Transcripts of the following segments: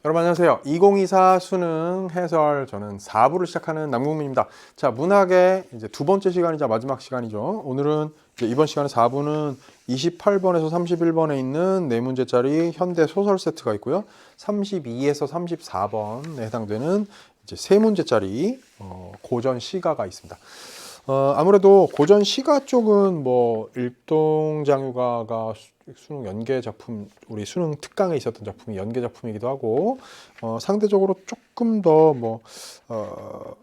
여러분 안녕하세요. 2024 수능 해설 저는 4부를 시작하는 남궁민입니다. 자, 문학의 이제 두 번째 시간이자 마지막 시간이죠. 오늘은 이제 이번 시간에 4부는 28번에서 31번에 있는 네 문제짜리 현대 소설 세트가 있고요. 32에서 34번에 해당되는 이제 세 문제짜리 고전 시가가 있습니다. 아무래도 고전 시가 쪽은 뭐 일동장유가가 수능 연계 작품, 우리 수능 특강에 있었던 작품이 연계 작품이기도 하고, 상대적으로 조금 더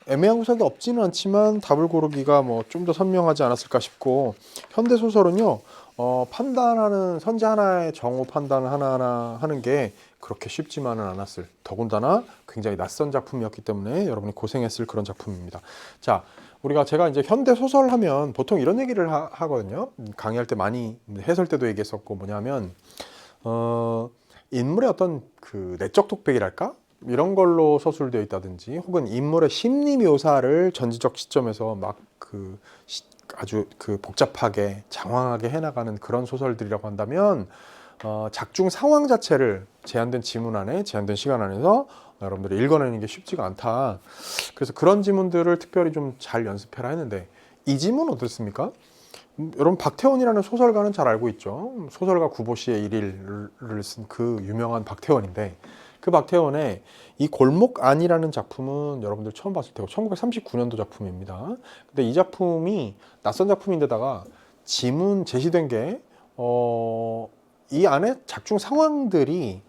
애매한 구석이 없지는 않지만 답을 고르기가 뭐 좀 더 선명하지 않았을까 싶고, 현대 소설은요, 판단하는 선지 하나의 정오 판단을 하나하나 하는 게 그렇게 쉽지만은 않았을, 더군다나 굉장히 낯선 작품이었기 때문에 여러분이 고생했을 그런 작품입니다. 자, 제가 이제 현대 소설 하면 보통 이런 얘기를 하거든요. 강의할 때 많이 해설 때도 얘기했었고, 뭐냐면 인물의 어떤 그 내적 독백이랄까 이런 걸로 서술되어 있다든지, 혹은 인물의 심리 묘사를 전지적 시점에서 막 아주 복잡하게 장황하게 해나가는 그런 소설들이라고 한다면, 작중 상황 자체를 제한된 지문 안에, 제한된 시간 안에서 여러분들이 읽어내는 게 쉽지가 않다. 그래서 그런 지문들을 특별히 좀 잘 연습해라 했는데, 이 지문 어떻습니까? 여러분 박태원이라는 소설가는 잘 알고 있죠. 소설가 구보시의 일일을 쓴 그 유명한 박태원인데, 그 박태원의 이 골목 안이라는 작품은 여러분들 처음 봤을 테고 1939년도 작품입니다. 근데 이 작품이 낯선 작품인데다가 지문 제시된 게 이 안에 작중 상황들이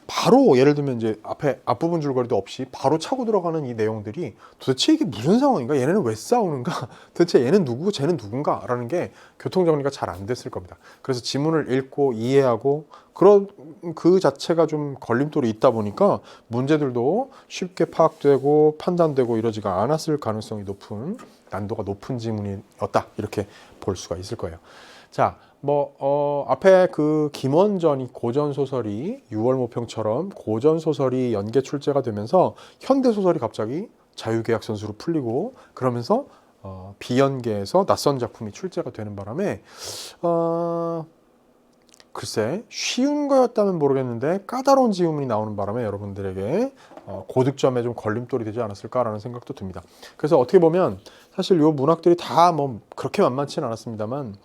바로, 예를 들면 이제 앞부분 줄거리도 없이 바로 차고 들어가는 이 내용들이 도대체 이게 무슨 상황인가? 얘네는 왜 싸우는가? 도대체 얘는 누구고 쟤는 누군가? 라는 게 교통정리가 잘 안 됐을 겁니다. 그래서 지문을 읽고 이해하고 그 자체가 좀 걸림돌이 있다 보니까 문제들도 쉽게 파악되고 판단되고 이러지가 않았을 가능성이 높은, 난도가 높은 지문이었다, 이렇게 볼 수가 있을 거예요. 자, 앞에 그 김원전이 고전소설이 6월 모평처럼 고전소설이 연계 출제가 되면서 현대소설이 갑자기 자유계약 선수로 풀리고, 그러면서 비연계에서 낯선 작품이 출제가 되는 바람에 글쎄 쉬운 거였다면 모르겠는데 까다로운 지문이 나오는 바람에 여러분들에게 고득점에 좀 걸림돌이 되지 않았을까라는 생각도 듭니다. 그래서 어떻게 보면 사실 요 문학들이 다 뭐 그렇게 만만치는 않았습니다만,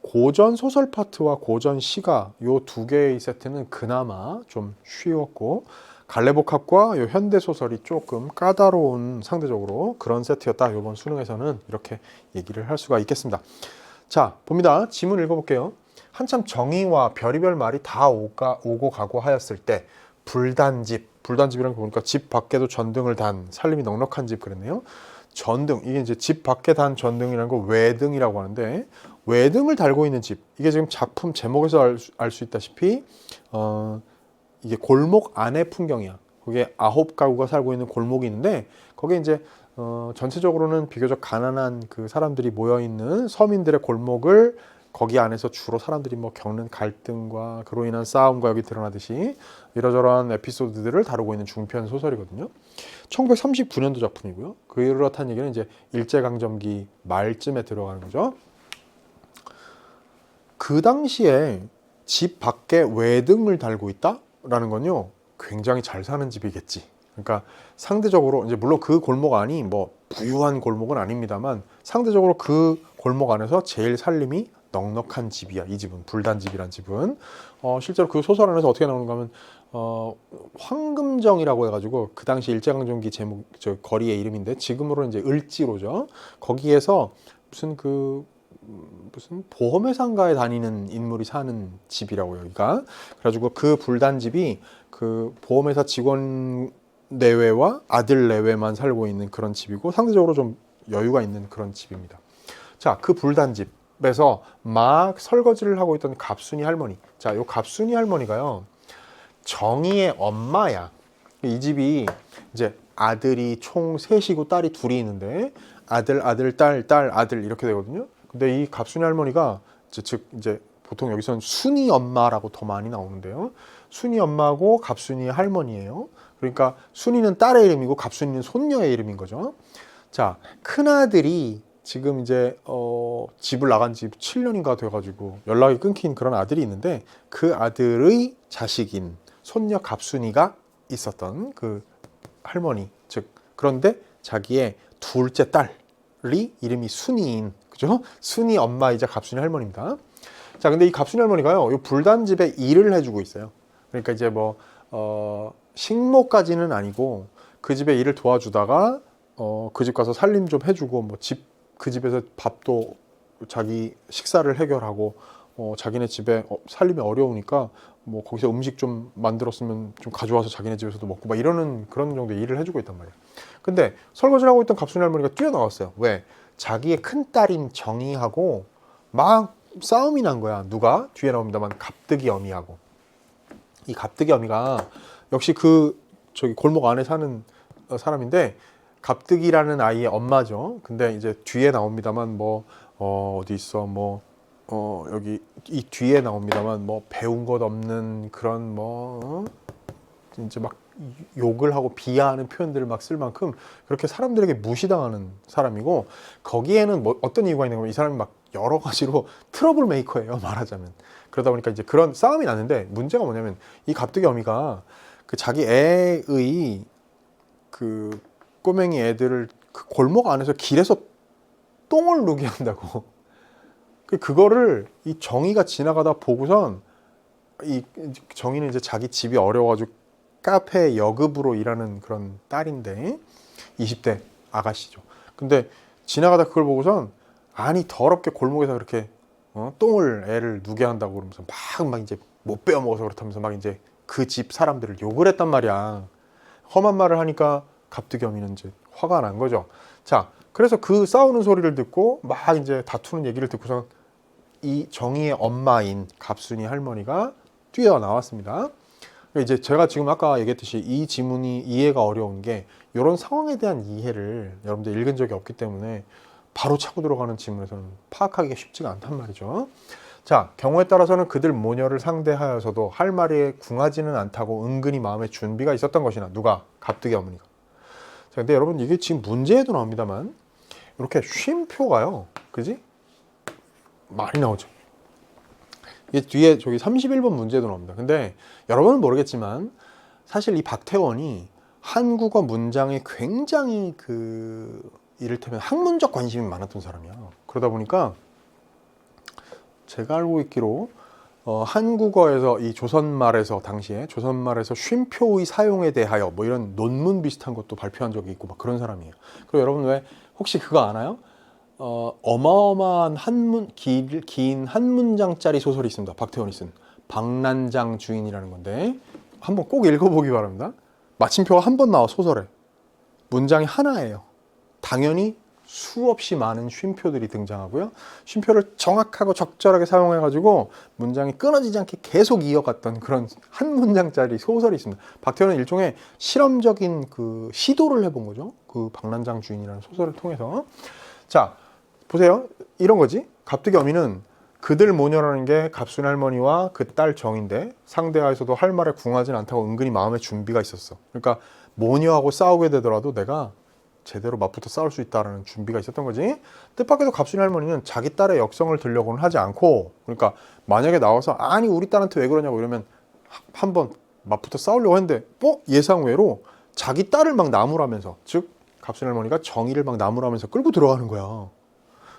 고전 소설 파트와 고전 시가 요 두 개의 세트는 그나마 좀 쉬웠고, 갈래복합과 요 현대 소설이 조금 까다로운, 상대적으로 그런 세트였다. 요번 수능에서는 이렇게 얘기를 할 수가 있겠습니다. 자, 봅니다. 지문 읽어볼게요. 한참 정의와 별의별 말이 다 오고 가고 하였을 때 불단집이라는 거 보니까 집 밖에도 전등을 단 살림이 넉넉한 집 그랬네요. 전등, 이게 이제 집 밖에 단 전등이라는 거 외등이라고 하는데, 외등을 달고 있는 집, 이게 지금 작품 제목에서 알 수 있다시피 이게 골목 안의 풍경이야. 거기에 9가구가 살고 있는 골목이 있는데, 거기에 이제 전체적으로는 비교적 가난한 그 사람들이 모여 있는 서민들의 골목을, 거기 안에서 주로 사람들이 뭐 겪는 갈등과 그로 인한 싸움과 여기 드러나듯이 이러저러한 에피소드들을 다루고 있는 중편 소설이거든요. 1939년도 작품이고요. 그렇다는 얘기는 이제 일제강점기 말쯤에 들어가는 거죠. 그 당시에 집 밖에 외등을 달고 있다라는 건요, 굉장히 잘 사는 집이겠지. 그러니까 상대적으로 이제 물론 그 골목 안이 뭐 부유한 골목은 아닙니다만, 상대적으로 그 골목 안에서 제일 살림이 넉넉한 집이야. 이 집은, 불단집이란 집은 실제로 그 소설 안에서 어떻게 나오는가 하면 황금정이라고 해가지고 그 당시 일제강점기 제목, 저 거리의 이름인데, 지금으로 이제 을지로죠. 거기에서 무슨 보험회사인가에 다니는 인물이 사는 집이라고, 여기가. 그래가지고 그 불단집이 그 보험회사 직원 내외와 아들 내외만 살고 있는 그런 집이고, 상대적으로 좀 여유가 있는 그런 집입니다. 자, 그 불단집에서 막 설거지를 하고 있던 갑순이 할머니. 자, 요 갑순이 할머니가요, 정의의 엄마야. 이 집이 이제 아들이 총 셋이고 딸이 둘이 있는데, 아들, 딸, 아들 이렇게 되거든요. 근데 이 갑순이 할머니가 이제 보통 여기서는 순이 엄마라고 더 많이 나오는데요. 순이 엄마고 갑순이 할머니예요. 그러니까 순이는 딸의 이름이고 갑순이는 손녀의 이름인 거죠. 자, 큰아들이 지금 이제 집을 나간 지 7년인가 돼가지고 연락이 끊긴 그런 아들이 있는데, 그 아들의 자식인 손녀 갑순이가 있었던 그 할머니, 즉 그런데 자기의 둘째 딸이 이름이 순이인, 그죠? 순이 엄마이자 갑순이 할머니입니다. 자, 근데 이 갑순이 할머니가요, 이 불단집에 일을 해주고 있어요. 그러니까 이제 뭐 식모까지는 아니고 그 집에 일을 도와주다가 그 집 가서 살림 좀 해주고 뭐 그 집에서 밥도 자기 식사를 해결하고 자기네 집에 살림이 어려우니까 뭐 거기서 음식 좀 만들었으면 좀 가져와서 자기네 집에서도 먹고 막 이러는 그런 정도의 일을 해주고 있단 말이에요. 근데 설거지를 하고 있던 갑순이 할머니가 뛰어나왔어요. 왜? 자기의 큰 딸인 정이하고 막 싸움이 난 거야. 누가? 뒤에 나옵니다만 갑득이 어미하고. 이 갑득이 어미가 역시 그 저기 골목 안에 사는 사람인데 갑득이라는 아이의 엄마죠. 근데 이제 뒤에 나옵니다만 뭐 어디 있어 뭐 여기 이 뒤에 나옵니다만 뭐 배운 것 없는 그런 뭐 이제 막 욕을 하고 비하하는 표현들을 막 쓸 만큼 그렇게 사람들에게 무시당하는 사람이고, 거기에는 뭐 어떤 이유가 있는 거면 이 사람이 막 여러 가지로 트러블 메이커예요, 말하자면. 그러다 보니까 이제 그런 싸움이 났는데, 문제가 뭐냐면 이 갑득이 어미가 그 자기 애의 그 꼬맹이 애들을 그 골목 안에서 길에서 똥을 누게 한다고. 그거를 이 정의가 지나가다 보고선, 이 정의는 이제 자기 집이 어려워가지고 카페 여급으로 일하는 그런 딸인데 20대 아가씨죠. 근데 지나가다 그걸 보고선, 아니 더럽게 골목에서 그렇게 똥을 애를 누게 한다고 그러면서 막 이제 못 베어 먹어서 그렇다면서 막 이제 그 집 사람들을 욕을 했단 말이야. 험한 말을 하니까 갑득이 어미는 이제 화가 난 거죠. 자, 그래서 그 싸우는 소리를 듣고 막 이제 다투는 얘기를 듣고서 이 정의의 엄마인 갑순이 할머니가 뛰어나왔습니다. 이제 제가 지금 아까 얘기했듯이 이 지문이 이해가 어려운 게, 이런 상황에 대한 이해를 여러분들 읽은 적이 없기 때문에 바로 차고 들어가는 지문에서는 파악하기가 쉽지가 않단 말이죠. 자, 경우에 따라서는 그들 모녀를 상대하여서도 할 말에 궁하지는 않다고 은근히 마음에 준비가 있었던 것이나. 누가? 갑득이 어머니가. 자, 근데 여러분 이게 지금 문제에도 나옵니다만 이렇게 쉼표가요, 그지? 많이 나오죠. 이게 뒤에 저기 31번 문제도 나옵니다. 근데 여러분은 모르겠지만 사실 이 박태원이 한국어 문장에 굉장히 이를테면 학문적 관심이 많았던 사람이야. 그러다 보니까 제가 알고 있기로 한국어에서 이 조선말에서, 당시에 조선말에서 쉼표의 사용에 대하여 뭐 이런 논문 비슷한 것도 발표한 적이 있고 막 그런 사람이에요. 그리고 여러분 왜 혹시 그거 아나요? 어마어마한 긴 한 문장짜리 소설이 있습니다. 박태원이 쓴 박난장 주인이라는 건데 한번 꼭 읽어보기 바랍니다. 마침표가 한 번 나와, 소설에. 문장이 하나예요. 당연히 수없이 많은 쉼표들이 등장하고요. 쉼표를 정확하고 적절하게 사용해가지고 문장이 끊어지지 않게 계속 이어갔던 그런 한 문장짜리 소설이 있습니다. 박태원은 일종의 실험적인 그 시도를 해본 거죠. 그 박난장 주인이라는 소설을 통해서. 자, 보세요. 이런 거지. 갑득이 어미는 그들 모녀라는 게 갑순 할머니와 그 딸 정인데 상대하에서도 할 말에 궁하진 않다고 은근히 마음의 준비가 있었어. 그러니까 모녀하고 싸우게 되더라도 내가 제대로 맞붙어 싸울 수 있다는 준비가 있었던 거지. 뜻밖에도 갑순 할머니는 자기 딸의 역성을 들려고는 하지 않고, 그러니까 만약에 나와서 아니 우리 딸한테 왜 그러냐고 이러면 한번 맞붙어 싸우려고 했는데 예상외로 자기 딸을 막 나무라면서, 즉 갑순 할머니가 정의를 막 나무라면서 끌고 들어가는 거야.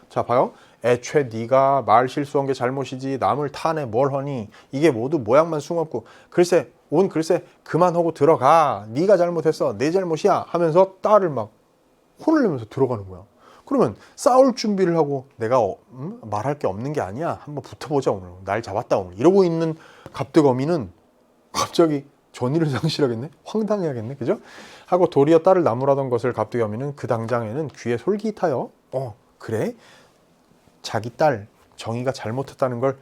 자, 봐요. 애초에 네가 말 실수한 게 잘못이지 남을 타네 뭘 하니, 이게 모두 모양만 숭없고 글쎄 그만하고 들어가, 네가 잘못했어, 내 잘못이야 하면서 딸을 막 혼을 내면서 들어가는 거야. 그러면 싸울 준비를 하고 내가 말할 게 없는 게 아니야, 한번 붙어보자 오늘, 날 잡았다 오늘, 이러고 있는 갑득어미는 갑자기 전의를 상실하겠네, 황당해하겠네, 그죠? 하고 도리어 딸을 나무라던 것을 갑득이 어미는 그 당장에는 귀에 솔깃하여 그래? 자기 딸 정의가 잘못했다는 걸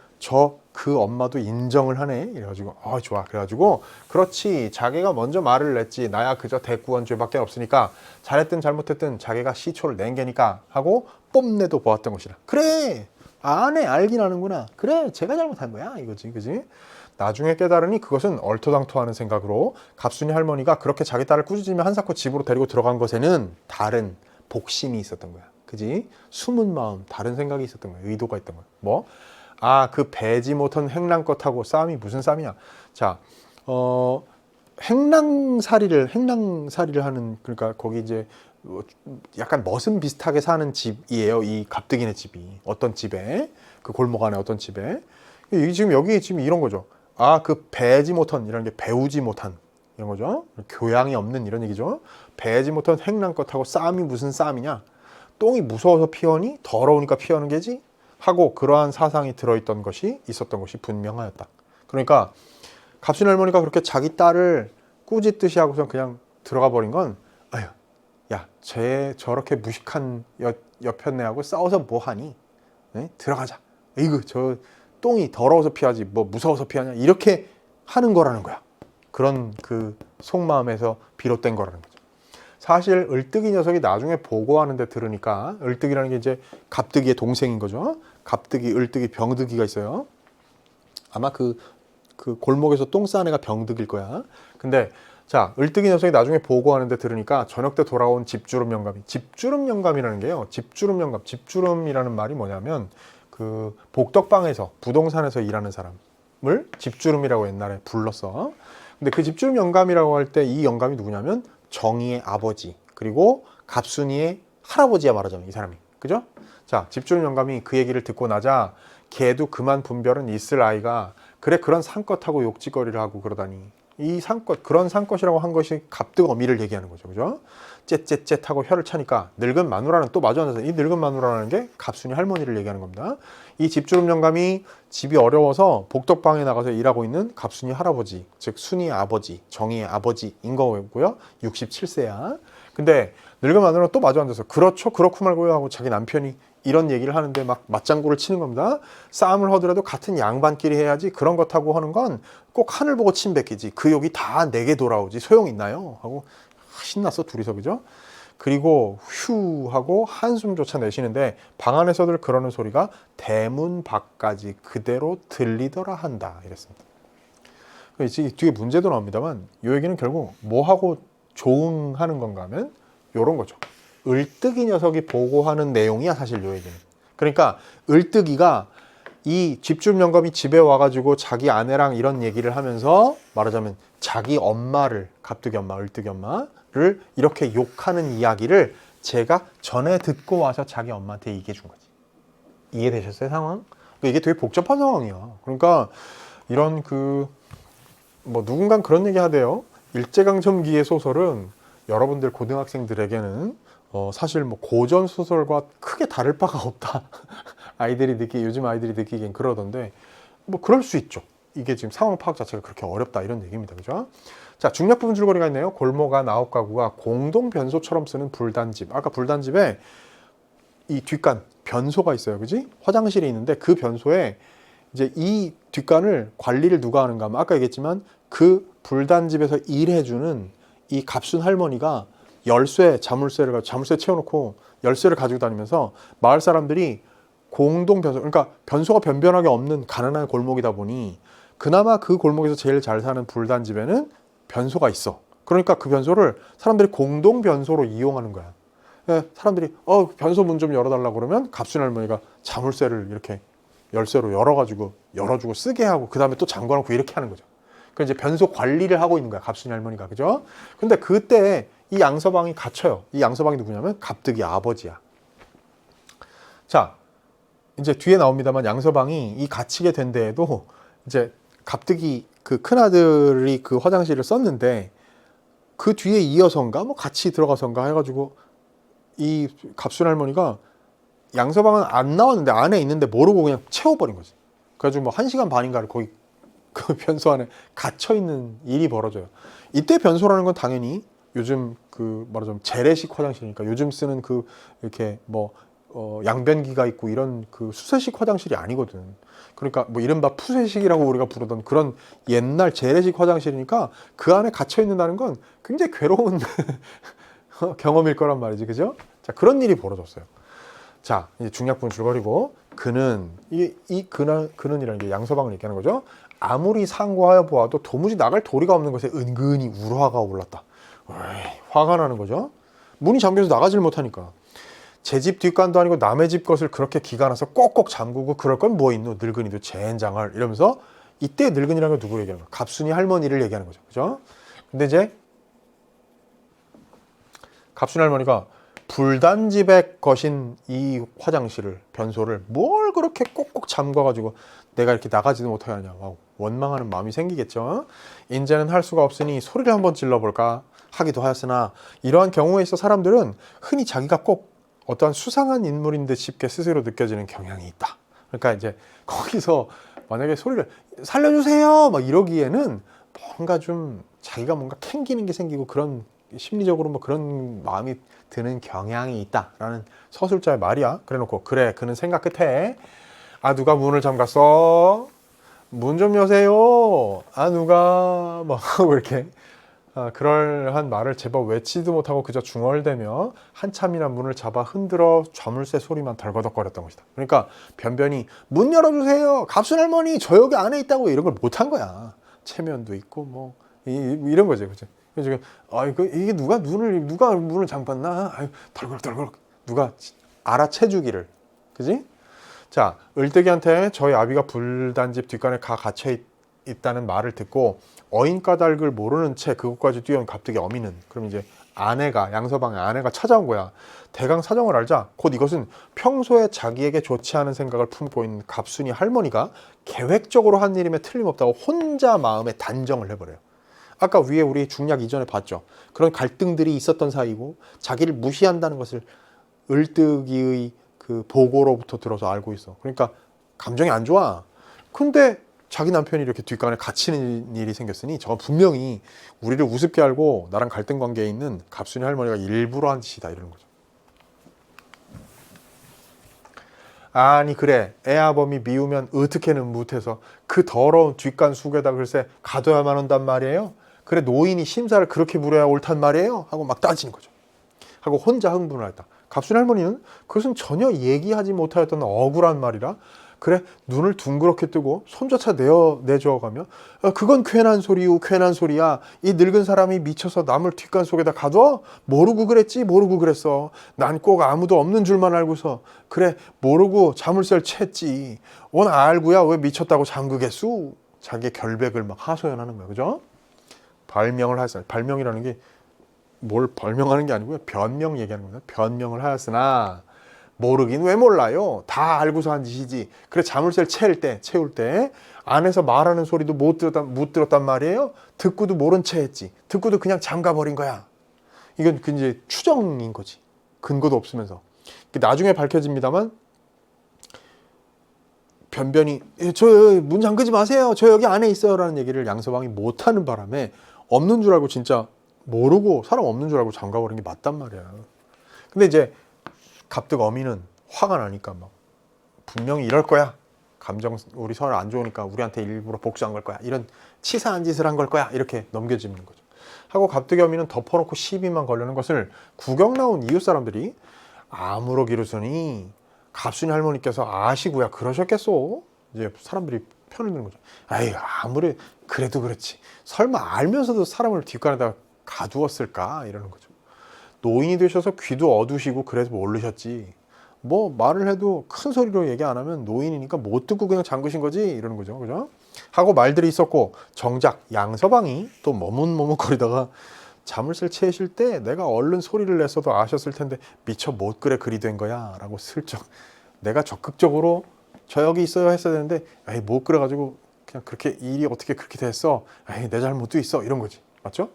그 엄마도 인정을 하네. 이래가지고 좋아. 그래가지고 그렇지, 자기가 먼저 말을 냈지, 나야 그저 대꾸한 죄밖에 없으니까 잘했든 잘못했든 자기가 시초를 낸 게니까 하고 뽐내도 보았던 것이라. 그래, 아네, 알긴 아는구나. 그래, 제가 잘못한 거야 이거지, 그지? 나중에 깨달으니 그것은 얼토당토하는 생각으로 갑순이 할머니가 그렇게 자기 딸을 꾸짖으며 한사코 집으로 데리고 들어간 것에는 다른 복심이 있었던 거야. 그지? 숨은 마음, 다른 생각이 있었던 거야. 의도가 있던 거야. 뭐? 그 배지 못한 행랑껏하고 싸움이 무슨 싸움이냐? 자, 행랑살이를 하는, 그러니까 거기 이제 약간 머슴 비슷하게 사는 집이에요. 이 갑득이네 집이. 어떤 집에, 그 골목 안에 어떤 집에. 이게 지금 여기 지금 이런 거죠. 아, 그 배지 못한, 이런 게 배우지 못한 이런 거죠. 교양이 없는 이런 얘기죠. 배지 못한 행랑껏하고 쌈이 무슨 쌈이냐. 똥이 무서워서 피하니 더러우니까 피하는 게지 하고, 그러한 사상이 들어있던 것이 있었던 것이 분명하였다. 그러니까 갑순 할머니가 그렇게 자기 딸을 꾸짖듯이 하고서 그냥 들어가 버린 건, 아유, 야, 쟤 저렇게 무식한 여편네하고 싸워서 뭐하니? 네? 들어가자. 이거 저 똥이 더러워서 피하지 뭐 무서워서 피하냐, 이렇게 하는 거라는 거야. 그런 그 속마음에서 비롯된 거라는 거죠. 사실 을뜨기 녀석이 나중에 보고하는데 들으니까, 을뜨기라는 게 이제 갑뜨기의 동생인 거죠. 갑뜨기, 을뜨기, 병뜨기가 있어요. 아마 그 골목에서 똥 싸는 애가 병득일 거야. 근데 자, 을뜨기 녀석이 나중에 보고하는데 들으니까 저녁 때 돌아온 집주름 영감이, 집주름 영감이라는 게요, 집주름 영감, 집주름이라는 말이 뭐냐면 그 복덕방에서, 부동산에서 일하는 사람을 집주름이라고 옛날에 불렀어. 근데 그 집주름 영감이라고 할 때 이 영감이 누구냐면 정의의 아버지, 그리고 갑순이의 할아버지야 말하자면, 이 사람이. 그죠? 자, 집주름 영감이 그 얘기를 듣고 나자, 걔도 그만 분별은 있을 아이가, 그래 그런 산것하고 욕짓거리를 하고 그러다니, 이 산것, 그런 산것이라고 한 것이 갑득어미를 얘기하는 거죠. 그죠? 째째째하고 혀를 차니까 늙은 마누라는 또 마주 앉아서, 이 늙은 마누라라는 게 갑순이 할머니를 얘기하는 겁니다. 이 집주름 영감이 집이 어려워서 복덕방에 나가서 일하고 있는 갑순이 할아버지, 즉 순이의 아버지, 정의의 아버지인 거고요. 67세야. 근데 늙은 마누라는 또 마주 앉아서 그렇죠, 그렇고 말고요 하고 자기 남편이 이런 얘기를 하는데 막 맞장구를 치는 겁니다. 싸움을 하더라도 같은 양반끼리 해야지, 그런 것하고 하는 건 꼭 하늘 보고 침 뱉기지, 그 욕이 다 내게 돌아오지 소용 있나요? 하고 신났어 둘이서. 그죠? 그리고 휴 하고 한숨조차 내쉬는데 방 안에서들 그러는 소리가 대문 밖까지 그대로 들리더라 한다, 이랬습니다. 뒤에 문제도 나옵니다만, 이 얘기는 결국 뭐하고 조응하는 건가 하면 요런 거죠. 을뜨기 녀석이 보고하는 내용이야 사실 요 얘기는. 그러니까 을뜨기가 이 집주름 영감이 집에 와가지고 자기 아내랑 이런 얘기를 하면서, 말하자면 자기 엄마를, 갑뜨기 엄마, 을뜨기 엄마를 이렇게 욕하는 이야기를 제가 전에 듣고 와서 자기 엄마한테 얘기해 준 거지. 이해되셨어요, 상황? 이게 되게 복잡한 상황이야. 그러니까 이런 뭐 누군가 그런 얘기 하대요. 일제강점기의 소설은 여러분들 고등학생들에게는 사실 뭐 고전 소설과 크게 다를 바가 없다. 요즘 아이들이 느끼기엔 그러던데, 뭐 그럴 수 있죠. 이게 지금 상황 파악 자체가 그렇게 어렵다, 이런 얘기입니다. 그죠? 자, 중략 부분 줄거리가 있네요. 골목 안 9가구가 공동 변소처럼 쓰는 불단집. 아까 불단집에 이 뒷간 변소가 있어요. 그지? 화장실이 있는데 그 변소에 이제 이 뒷간을 관리를 누가 하는가 하면, 아까 얘기했지만 그 불단집에서 일해주는 이 갑순 할머니가 자물쇠 채워놓고 열쇠를 가지고 다니면서 마을 사람들이 공동 변소, 그러니까 변소가 변변하게 없는 가난한 골목이다 보니 그나마 그 골목에서 제일 잘 사는 불단집에는 변소가 있어. 그러니까 그 변소를 사람들이 공동 변소로 이용하는 거야. 사람들이 변소 문 좀 열어달라고 그러면 갑순 할머니가 자물쇠를 이렇게 열쇠로 열어주고 쓰게 하고, 그 다음에 또 잠궈놓고 이렇게 하는 거죠. 그 이제 변소 관리를 하고 있는 거야, 갑순이 할머니가. 그죠? 근데 그때 이 양서방이 갇혀요. 이 양서방이 누구냐면 갑득이 아버지야. 자, 이제 뒤에 나옵니다만, 양서방이 이 갇히게 된 데에도 이제 갑득이 그 큰아들이 그 화장실을 썼는데, 그 뒤에 이어서인가 뭐 같이 들어가서인가 해가지고 이 갑순 할머니가 양서방은 안 나왔는데 안에 있는데 모르고 그냥 채워버린 거지. 그래가지고 뭐 1시간 반인가를 거기 그 변소 안에 갇혀 있는 일이 벌어져요. 이때 변소라는 건 당연히 요즘 말하자면 재래식 화장실이니까, 요즘 쓰는 이렇게 뭐 양변기가 있고 이런 수세식 화장실이 아니거든. 그러니까 뭐 이른바 푸세식이라고 우리가 부르던 그런 옛날 재래식 화장실이니까 그 안에 갇혀 있는다는 건 굉장히 괴로운 경험일 거란 말이지. 그죠? 자, 그런 일이 벌어졌어요. 자, 이제 중략부분 줄거리고, 그는이라는 게 양서방을 얘기하는 거죠. 아무리 상고하여 보아도 도무지 나갈 도리가 없는 것에 은근히 우라가 올랐다. 화가 나는 거죠. 문이 잠겨서 나가질 못하니까. 제 집 뒷간도 아니고 남의 집 것을 그렇게 기가 나서 꼭꼭 잠그고 그럴 건 뭐 있노, 늙은이도 젠장할, 이러면서 이때 늙은이라는 건 누구를 얘기하는 거야? 갑순이 할머니를 얘기하는 거죠. 그죠? 근데 이제 갑순이 할머니가 불단집에 거신 이 화장실을, 변소를 뭘 그렇게 꼭꼭 잠가가지고 내가 이렇게 나가지도 못하게 하냐. 와, 원망하는 마음이 생기겠죠. 이제는 할 수가 없으니 소리를 한번 질러볼까 하기도 하였으나, 이러한 경우에 있어 사람들은 흔히 자기가 꼭 어떠한 수상한 인물인 듯 쉽게 스스로 느껴지는 경향이 있다. 그러니까 이제 거기서 만약에 소리를 살려주세요 막 이러기에는 뭔가 좀 자기가 뭔가 캥기는 게 생기고, 그런 심리적으로 뭐 그런 마음이 드는 경향이 있다라는 서술자의 말이야. 그래놓고 그래, 그는 생각 끝에 아, 누가 문을 잠갔어? 문 좀 여세요. 아, 누가 뭐 하고 이렇게 그럴한 말을 제법 외치지도 못하고 그저 중얼대며 한참이나 문을 잡아 흔들어 자물쇠 소리만 덜거덕거렸던 것이다. 그러니까 변변히 문 열어주세요, 갑순 할머니 저 여기 안에 있다고, 이런 걸 못한 거야. 체면도 있고 뭐 이런 거지, 그치? 그래서 지금 이게 누가 문을 잠갔나? 덜거덕 누가 알아채주기를, 그지? 자, 을뜨기한테 저희 아비가 불단집 뒷간에 갇혀 있다는 말을 듣고 어인까닭을 모르는 채 그곳까지 뛰어온 갑득이 어미는, 그럼 이제 아내가, 양서방의 아내가 찾아온 거야. 대강 사정을 알자 곧 이것은 평소에 자기에게 좋지 않은 생각을 품고 있는 갑순이 할머니가 계획적으로 한 일임에 틀림없다고 혼자 마음에 단정을 해버려요. 아까 위에 우리 중략 이전에 봤죠. 그런 갈등들이 있었던 사이고 자기를 무시한다는 것을 을뜨기의 그 보고로부터 들어서 알고 있어. 그러니까 감정이 안 좋아. 근데 자기 남편이 이렇게 뒷간에 갇히는 일이 생겼으니 저건 분명히 우리를 우습게 알고 나랑 갈등 관계에 있는 갑순이 할머니가 일부러 한 짓이다, 이러는 거죠. 아니 그래, 애아범이 미우면 어떻게는 못해서 그 더러운 뒷간 숙에다 글쎄 가둬야만 한단 말이에요. 그래, 노인이 심사를 그렇게 물어야 옳단 말이에요 하고 막 따지는 거죠. 하고 혼자 흥분을 했다. 갑순 할머니는 그것은 전혀 얘기하지 못하였던 억울한 말이라 그래 눈을 둥그렇게 뜨고 손조차 내저어가며 그건 괜한 소리요, 괜한 소리야. 이 늙은 사람이 미쳐서 남을 뒷간 속에다 가둬? 모르고 그랬지, 모르고 그랬어. 난 꼭 아무도 없는 줄만 알고서 그래 모르고 자물쇠를 챘지. 원 알고야 왜 미쳤다고 잠그겠수? 자기의 결백을 막 하소연하는 거야, 그죠? 발명을 하였으나, 발명이라는 게 뭘 발명하는 게 아니고요, 변명 얘기하는 겁니다. 변명을 하였으나 모르긴 왜 몰라요. 다 알고서 한 짓이지. 그래, 자물쇠를 채울 때 안에서 말하는 소리도 못 들었단 말이에요. 듣고도 모른 채 했지. 듣고도 그냥 잠가버린 거야. 이건 이제 추정인 거지. 근거도 없으면서. 나중에 밝혀집니다만 변변히 저 문 잠그지 마세요, 저 여기 안에 있어요 라는 얘기를 양서방이 못하는 바람에 없는 줄 알고, 진짜 모르고 사람 없는 줄 알고 잠가버린 게 맞단 말이야. 근데 이제 갑득 어미는 화가 나니까 막 분명히 이럴 거야. 우리 서로 안 좋으니까 우리한테 일부러 복수한 걸 거야. 이런 치사한 짓을 한 걸 거야. 이렇게 넘겨지는 거죠. 하고 갑득 어미는 덮어놓고 시비만 걸려는 것을 구경 나온 이웃 사람들이 아무렇기로서니 갑순이 할머니께서 아시고야 그러셨겠소. 이제 사람들이 편을 드는 거죠. 아이, 아무리 그래도 그렇지, 설마 알면서도 사람을 뒷간에다 가두었을까, 이러는 거죠. 노인이 되셔서 귀도 어두시고 그래서 모르셨지, 뭐 말을 해도 큰 소리로 얘기 안 하면 노인이니까 못 듣고 그냥 잠그신 거지, 이러는 거죠. 그죠? 하고 말들이 있었고 정작 양서방이 또 머뭇머뭇거리다가 자물쇠를 채실 때 내가 얼른 소리를 냈어도 아셨을 텐데 미처 못 그래 그리 된 거야 라고 슬쩍, 내가 적극적으로 저 여기 있어요 했어야 되는데 에이 못 그래가지고 그냥 그렇게 일이 어떻게 그렇게 됐어, 에이 내 잘못도 있어, 이런 거지. 맞죠?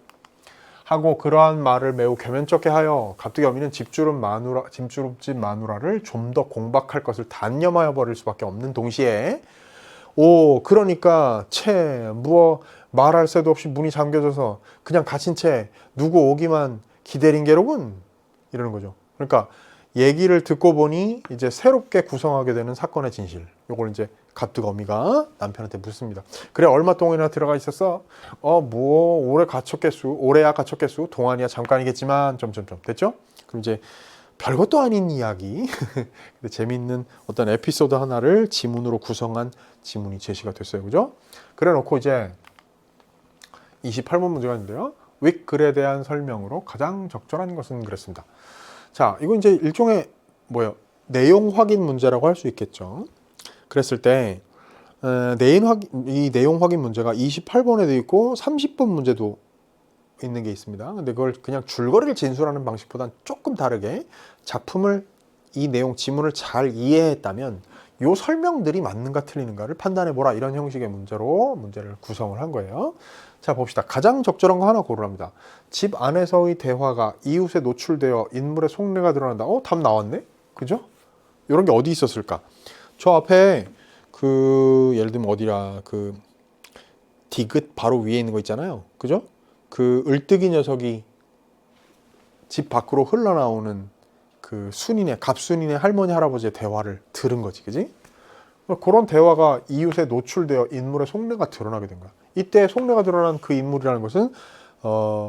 하고 그러한 말을 매우 겸연쩍게 하여 갑득이 어미는 집주름집 마누라를 좀 더 공박할 것을 단념하여 버릴 수밖에 없는 동시에 그러니까 말할 새도 없이 문이 잠겨져서 그냥 갇힌 채 누구 오기만 기다린 게로군, 이러는 거죠. 그러니까 얘기를 듣고 보니 이제 새롭게 구성하게 되는 사건의 진실, 요걸 이제 갑득 어미가 남편한테 묻습니다. 그래, 얼마 동안이나 들어가 있었어? 뭐 오래야 갇혔겠수, 동안이야 잠깐이겠지만 점점점. 됐죠? 그럼 이제 별것도 아닌 이야기 근데 재미있는 어떤 에피소드 하나를 지문으로 구성한 지문이 제시가 됐어요. 그죠? 그래 놓고 이제 28번 문제가 있는데요. 윗글에 대한 설명으로 가장 적절한 것은 그랬습니다. 자, 이거 이제 일종의 내용 확인 문제라고 할 수 있겠죠. 그랬을 때 이 내용 확인 문제가 28번에도 있고 30번 문제도 있는 게 있습니다. 근데 그걸 그냥 줄거리를 진술하는 방식보다는 조금 다르게 작품을 이 내용 지문을 잘 이해했다면 요 설명들이 맞는가 틀리는가를 판단해 보라, 이런 형식의 문제를 구성을 한 거예요. 자, 봅시다. 가장 적절한 거 하나 고르랍니다. 집 안에서의 대화가 이웃에 노출되어 인물의 속내가 드러난다. 답 나왔네? 그죠? 이런 게 어디 있었을까? 저 앞에 예를 들면 어디라 디귿 바로 위에 있는 거 있잖아요. 그죠? 을뜨기 녀석이 집 밖으로 흘러나오는 갑순인의 할머니 할아버지의 대화를 들은 거지, 그지? 그런 대화가 이웃에 노출되어 인물의 속내가 드러나게 된 거야. 이때 속내가 드러난 그 인물이라는 것은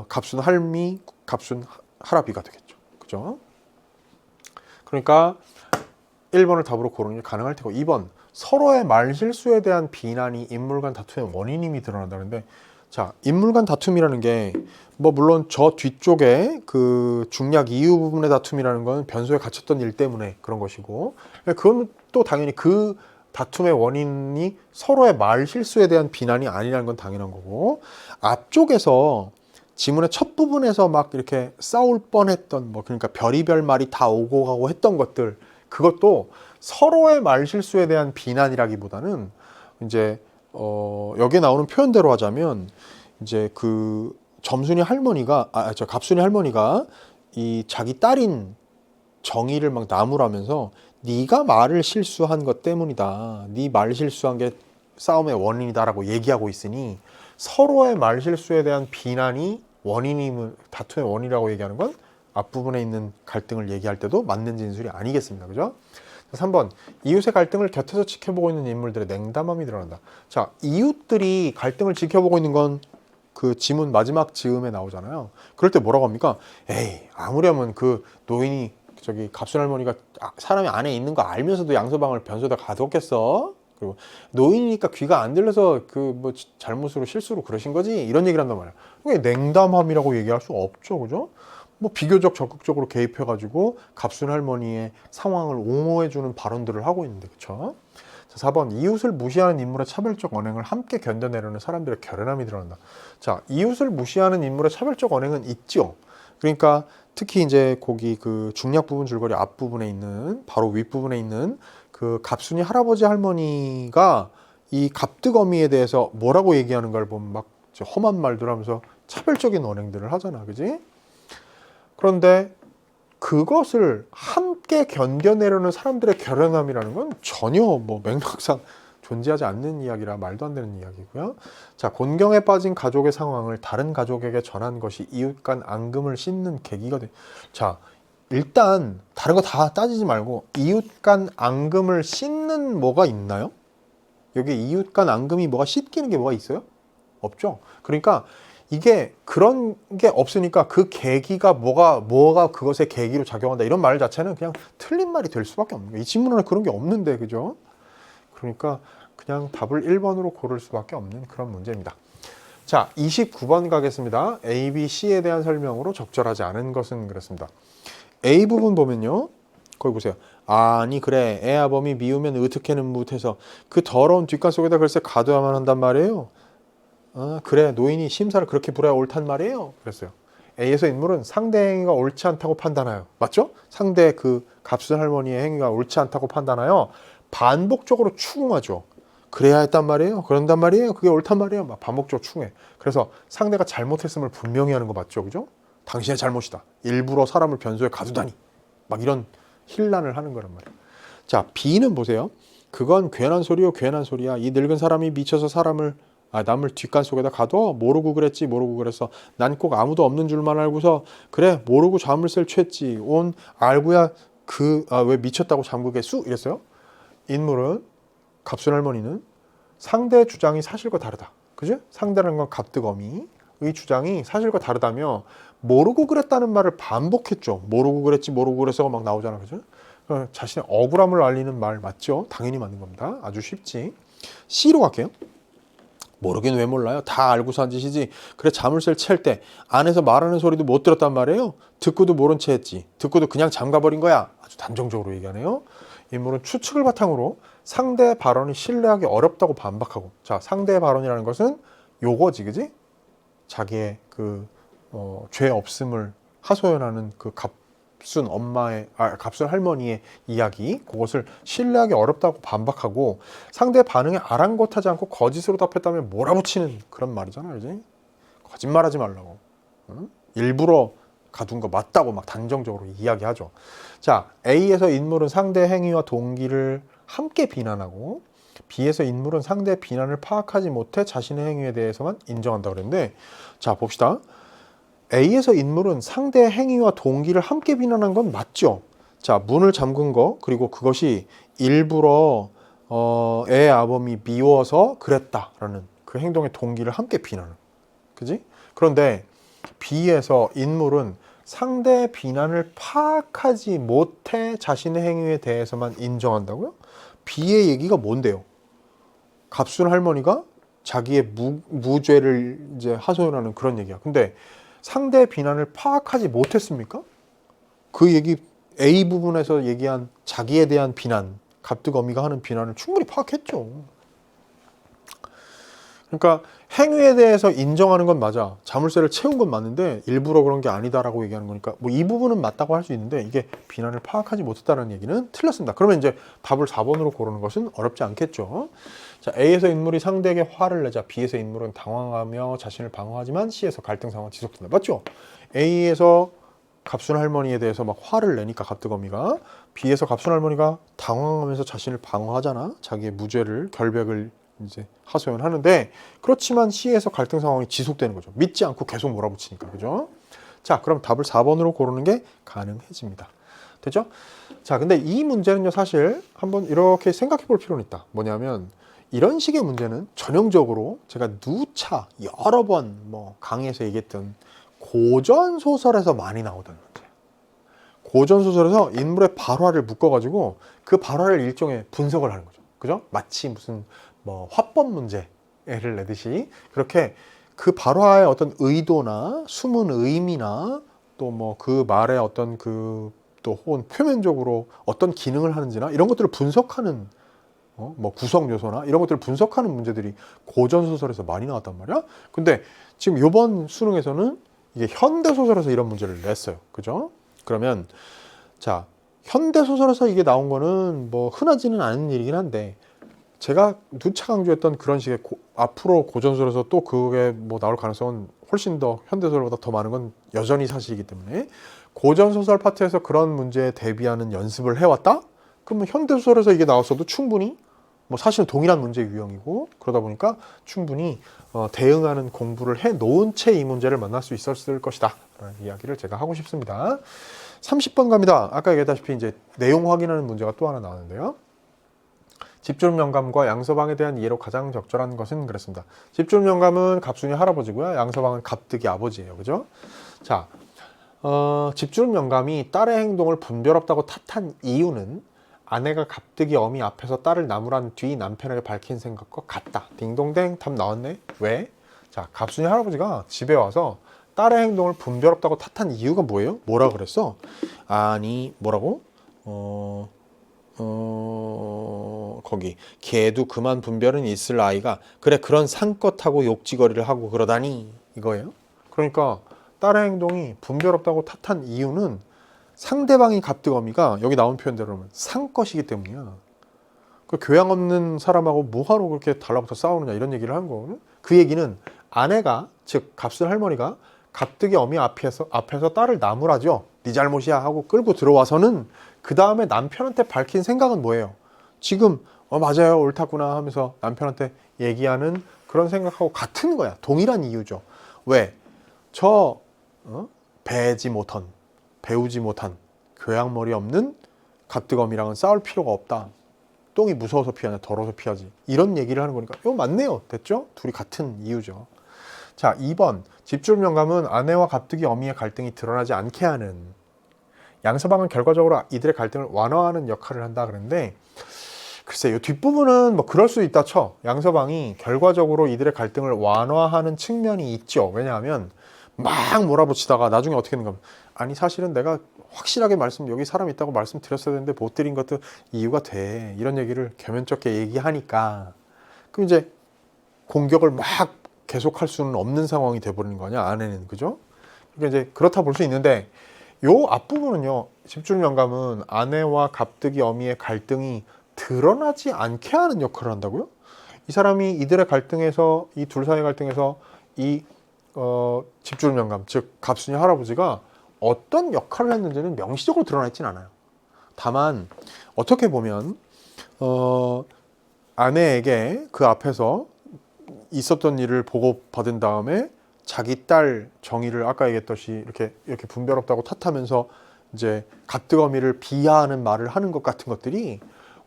갑순 할미, 갑순 할아비가 되겠죠, 그죠? 그러니까 1번을 답으로 고르는 게 가능할 테고, 2번 서로의 말실수에 대한 비난이 인물 간 다툼의 원인임이 드러난다는데, 자, 인물 간 다툼이라는 게 물론 저 뒤쪽에 중략 이유 부분의 다툼이라는 건 변소에 갇혔던 일 때문에 그런 것이고, 그건 또 당연히 그 다툼의 원인이 서로의 말 실수에 대한 비난이 아니라는 건 당연한 거고, 앞쪽에서 지문의 첫 부분에서 막 이렇게 싸울 뻔했던 그러니까 별의별 말이 다 오고 가고 했던 것들, 그것도 서로의 말 실수에 대한 비난이라기보다는 이제 여기에 나오는 표현대로 하자면 이제 갑순이 할머니가 이 자기 딸인 정의를 막 나무라면서 네가 말을 실수한 것 때문이다, 네 말 실수한 게 싸움의 원인이다라고 얘기하고 있으니 서로의 말 실수에 대한 비난이 다툼의 원인이라고 얘기하는 건 앞부분에 있는 갈등을 얘기할 때도 맞는 진술이 아니겠습니까? 그죠? 3번, 이웃의 갈등을 곁에서 지켜보고 있는 인물들의 냉담함이 드러난다. 자, 이웃들이 갈등을 지켜보고 있는 건 지문 마지막 즈음에 나오잖아요. 그럴 때 뭐라고 합니까? 에이, 아무렴은 노인이 갑순 할머니가 사람이 안에 있는 거 알면서도 양서방을 변소에다 가뒀겠어? 그리고 노인이니까 귀가 안 들려서 잘못으로 실수로 그러신 거지? 이런 얘기를 한단 말이야. 그게 냉담함이라고 얘기할 수 없죠, 그죠? 비교적 적극적으로 개입해가지고 갑순 할머니의 상황을 옹호해주는 발언들을 하고 있는데, 그쵸? 자, 4번, 이웃을 무시하는 인물의 차별적 언행을 함께 견뎌내려는 사람들의 결연함이 드러난다. 자, 이웃을 무시하는 인물의 차별적 언행은 있죠. 그러니까 특히 이제 거기 중략 부분 줄거리 앞부분에 있는, 바로 윗부분에 있는 갑순이 할아버지 할머니가 이 갑뜨거미에 대해서 뭐라고 얘기하는 걸 보면 막 험한 말들 하면서 차별적인 언행들을 하잖아, 그지? 그런데 그것을 함께 견뎌내려는 사람들의 결연함이라는 건 전혀 맥락상 존재하지 않는 이야기라 말도 안 되는 이야기고요. 자, 곤경에 빠진 가족의 상황을 다른 가족에게 전한 것이 이웃 간 앙금을 씻는 계기가 돼. 자, 일단 다른 거 다 따지지 말고 이웃 간 앙금을 씻는 뭐가 있나요? 여기 이웃 간 앙금이 뭐가 씻기는 게 뭐가 있어요? 없죠. 그러니까 이게 그런 게 없으니까 그 계기가 뭐가 그것의 계기로 작용한다, 이런 말 자체는 그냥 틀린 말이 될 수밖에 없는 거예요. 이 질문에 그런 게 없는데, 그죠? 그러니까 그냥 답을 1번으로 고를 수밖에 없는 그런 문제입니다. 자, 29번 가겠습니다. A, B, C에 대한 설명으로 적절하지 않은 것은 그렇습니다. A 부분 보면요, 거기 보세요. 아니 그래, 애아범이 미우면 어떻게는 못해서 그 더러운 뒷간 속에다 글쎄 가둬야만 한단 말이에요. 그래, 노인이 심사를 그렇게 불어야 옳단 말이에요. 그랬어요. A에서 인물은 상대 행위가 옳지 않다고 판단하여, 맞죠? 상대 갑순 할머니의 행위가 옳지 않다고 판단하여 반복적으로 추궁하죠. 그래야 했단 말이에요. 그런단 말이에요. 그게 옳단 말이에요. 막 반복적으로 추궁해. 그래서 상대가 잘못했음을 분명히 하는 거 맞죠, 그죠? 당신의 잘못이다. 일부러 사람을 변소에 가두다니. 막 이런 힐난을 하는 거란 말이에요. 자, B는 보세요. 그건 괜한 소리요, 괜한 소리야. 이 늙은 사람이 미쳐서 남을 뒷간 속에다 가둬? 모르고 그랬지, 모르고 그랬어. 난 꼭 아무도 없는 줄만 알고서 그래, 모르고 자물쇠를 취했지. 알고야 왜 미쳤다고 잠그겠수? 이랬어요. 인물은, 갑순 할머니는 상대의 주장이 사실과 다르다. 그죠? 상대라는 건 갑뜨거미의 주장이 사실과 다르다며 모르고 그랬다는 말을 반복했죠. 모르고 그랬지, 모르고 그래서가 막 나오잖아, 그죠? 자신의 억울함을 알리는 말 맞죠? 당연히 맞는 겁니다. 아주 쉽지. C로 갈게요. 모르긴 왜 몰라요? 다 알고서 한 짓이지. 그래, 자물쇠를 챌 때 안에서 말하는 소리도 못 들었단 말이에요. 듣고도 모른 채 했지. 듣고도 그냥 잠가버린 거야. 아주 단정적으로 얘기하네요. 인물은 추측을 바탕으로 상대의 발언이 신뢰하기 어렵다고 반박하고. 자, 상대의 발언이라는 것은 요거지, 그지? 자기의 죄 없음을 하소연하는 그 갑순 갑순 할머니의 이야기, 그것을 신뢰하기 어렵다고 반박하고 상대의 반응에 아랑곳하지 않고 거짓으로 답했다면 몰아붙이는 그런 말이잖아요. 이제 거짓말하지 말라고. 응? 일부러 가둔 거 맞다고 막 단정적으로 이야기하죠. 자, A에서 인물은 상대 행위와 동기를 함께 비난하고 B에서 인물은 상대의 비난을 파악하지 못해 자신의 행위에 대해서만 인정한다 그랬는데, 자 봅시다. A에서 인물은 상대의 행위와 동기를 함께 비난한 건 맞죠. 자, 문을 잠근 거, 그리고 그것이 일부러 애 아범이 미워서 그랬다라는 그 행동의 동기를 함께 비난을. 그지? 그런데 B에서 인물은 상대의 비난을 파악하지 못해 자신의 행위에 대해서만 인정한다고요? B의 얘기가 뭔데요? 갑순 할머니가 자기의 무죄를 이제 하소연하는 그런 얘기야. 근데 상대의 비난을 파악하지 못했습니까? 그 얘기 A 부분에서 얘기한 자기에 대한 비난, 갑득어미가 하는 비난을 충분히 파악했죠. 그러니까 행위에 대해서 인정하는 건 맞아. 자물쇠를 채운 건 맞는데 일부러 그런 게 아니다라고 얘기하는 거니까 뭐 이 부분은 맞다고 할 수 있는데 이게 비난을 파악하지 못했다는 얘기는 틀렸습니다. 그러면 이제 답을 4번으로 고르는 것은 어렵지 않겠죠. 자, A에서 인물이 상대에게 화를 내자 B에서 인물은 당황하며 자신을 방어하지만 C에서 갈등 상황은 지속된다. 맞죠? A에서 갑순 할머니에 대해서 막 화를 내니까 갑득어미가, B에서 갑순 할머니가 당황하면서 자신을 방어하잖아. 자기의 무죄를 결백을 이제 하소연하는데, 그렇지만 C에서 갈등 상황이 지속되는 거죠. 믿지 않고 계속 몰아붙이니까. 그죠? 자, 그럼 답을 4번으로 고르는 게 가능해집니다. 되죠? 자, 근데 이 문제는요, 사실 한번 이렇게 생각해 볼 필요는 있다. 뭐냐면 이런 식의 문제는 전형적으로 제가 누차 여러 번 뭐 강의에서 얘기했던 고전 소설에서 많이 나오던 문제예요. 고전 소설에서 인물의 발화를 묶어가지고 그 발화를 일종의 분석을 하는 거죠. 그죠? 마치 무슨 뭐 화법 문제를 내듯이 그렇게 그 발화의 어떤 의도나 숨은 의미나 또 뭐 그 말의 어떤 그 또 혹은 표면적으로 어떤 기능을 하는지나 이런 것들을 분석하는 뭐 구성 요소나 이런 것들을 분석하는 문제들이 고전 소설에서 많이 나왔단 말이야. 근데 지금 이번 수능에서는 이게 현대 소설에서 이런 문제를 냈어요. 그죠? 그러면 자, 현대 소설에서 이게 나온 거는 뭐 흔하지는 않은 일이긴 한데 제가 누차 강조했던 그런 식의 앞으로 고전소설에서 또 그게 뭐 나올 가능성은 훨씬 더 현대소설보다 더 많은 건 여전히 사실이기 때문에 고전소설 파트에서 그런 문제에 대비하는 연습을 해왔다? 그러면 현대소설에서 이게 나왔어도 충분히 뭐 사실은 동일한 문제 유형이고 그러다 보니까 충분히 대응하는 공부를 해놓은 채 이 문제를 만날 수 있었을 것이다 라는 이야기를 제가 하고 싶습니다. 30번 갑니다. 아까 얘기했다시피 이제 내용 확인하는 문제가 또 하나 나왔는데요. 집주름 영감과 양서방에 대한 이해로 가장 적절한 것은 그랬습니다. 집주름 영감은 갑순이 할아버지고요. 양서방은 갑득이 아버지예요. 그죠? 자, 집주름 영감이 딸의 행동을 분별없다고 탓한 이유는 아내가 갑득이 어미 앞에서 딸을 나무란 뒤 남편에게 밝힌 생각과 같다. 딩동댕 답 나왔네. 왜? 자, 갑순이 할아버지가 집에 와서 딸의 행동을 분별없다고 탓한 이유가 뭐예요? 뭐라 그랬어? 아니, 뭐라고? 거기 걔도 그만 분별은 있을 아이가 그래 그런 상껏하고 욕지거리를 하고 그러다니 이거예요. 그러니까 딸의 행동이 분별없다고 탓한 이유는 상대방이 갑득어미가 여기 나온 표현대로는 상껏이기 때문이야. 그 교양 없는 사람하고 뭐하러 그렇게 달라붙어 싸우느냐 이런 얘기를 한 거거든. 그 얘기는 아내가 즉 갑순 할머니가 갑득이 어미 앞에서 딸을 나무라죠. 네 잘못이야 하고 끌고 들어와서는 그 다음에 남편한테 밝힌 생각은 뭐예요? 지금 맞아요 옳다구나 하면서 남편한테 얘기하는 그런 생각하고 같은 거야. 동일한 이유죠. 왜? 배우지 못한 교양머리 없는 갑득어미랑은 싸울 필요가 없다. 똥이 무서워서 피하냐 더러워서 피하지. 이런 얘기를 하는 거니까 이거 맞네요. 됐죠? 둘이 같은 이유죠. 자, 2번 집주름 영감은 아내와 갑득이 어미의 갈등이 드러나지 않게 하는, 양서방은 결과적으로 이들의 갈등을 완화하는 역할을 한다 그랬는데 글쎄 이 뒷부분은 뭐 그럴 수 있다 쳐. 양서방이 결과적으로 이들의 갈등을 완화하는 측면이 있죠. 왜냐하면 막 몰아붙이다가 나중에 어떻게 되는가, 아니 사실은 내가 확실하게 여기 사람 있다고 말씀드렸어야 되는데 못 드린 것도 이유가 돼. 이런 얘기를 겸연쩍게 얘기하니까 그럼 이제 공격을 막 계속할 수는 없는 상황이 돼버리는 거 아니야 아내는. 그죠? 그러니까 이제 그렇다 볼 수 있는데 요 앞부분은요. 집주름 영감은 아내와 갑득이 어미의 갈등이 드러나지 않게 하는 역할을 한다고요? 이 사람이 이들의 갈등에서 이 둘 사이의 갈등에서 이 집주름 영감 즉 갑순이 할아버지가 어떤 역할을 했는지는 명시적으로 드러나 있진 않아요. 다만 어떻게 보면 아내에게 그 앞에서 있었던 일을 보고받은 다음에 자기 딸 정의를 아까 얘기했듯이 이렇게 분별 없다고 탓하면서 이제 갑득어미를 비하하는 말을 하는 것 같은 것들이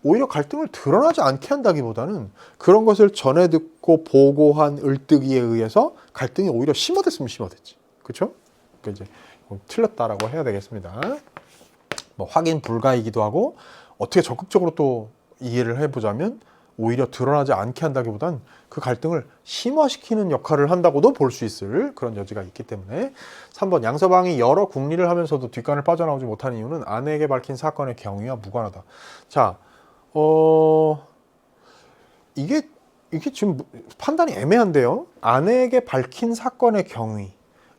오히려 갈등을 드러나지 않게 한다기보다는 그런 것을 전해 듣고 보고한 을뜨기에 의해서 갈등이 오히려 심화됐으면 심화됐지. 그렇죠? 그러니까 이제 틀렸다라고 해야 되겠습니다. 뭐 확인 불가이기도 하고 어떻게 적극적으로 또 이해를 해보자면 오히려 드러나지 않게 한다기보단 그 갈등을 심화시키는 역할을 한다고도 볼 수 있을 그런 여지가 있기 때문에 3번 양서방이 여러 궁리를 하면서도 뒷간을 빠져나오지 못하는 이유는 아내에게 밝힌 사건의 경위와 무관하다. 자, 이게 지금 판단이 애매한데요. 아내에게 밝힌 사건의 경위,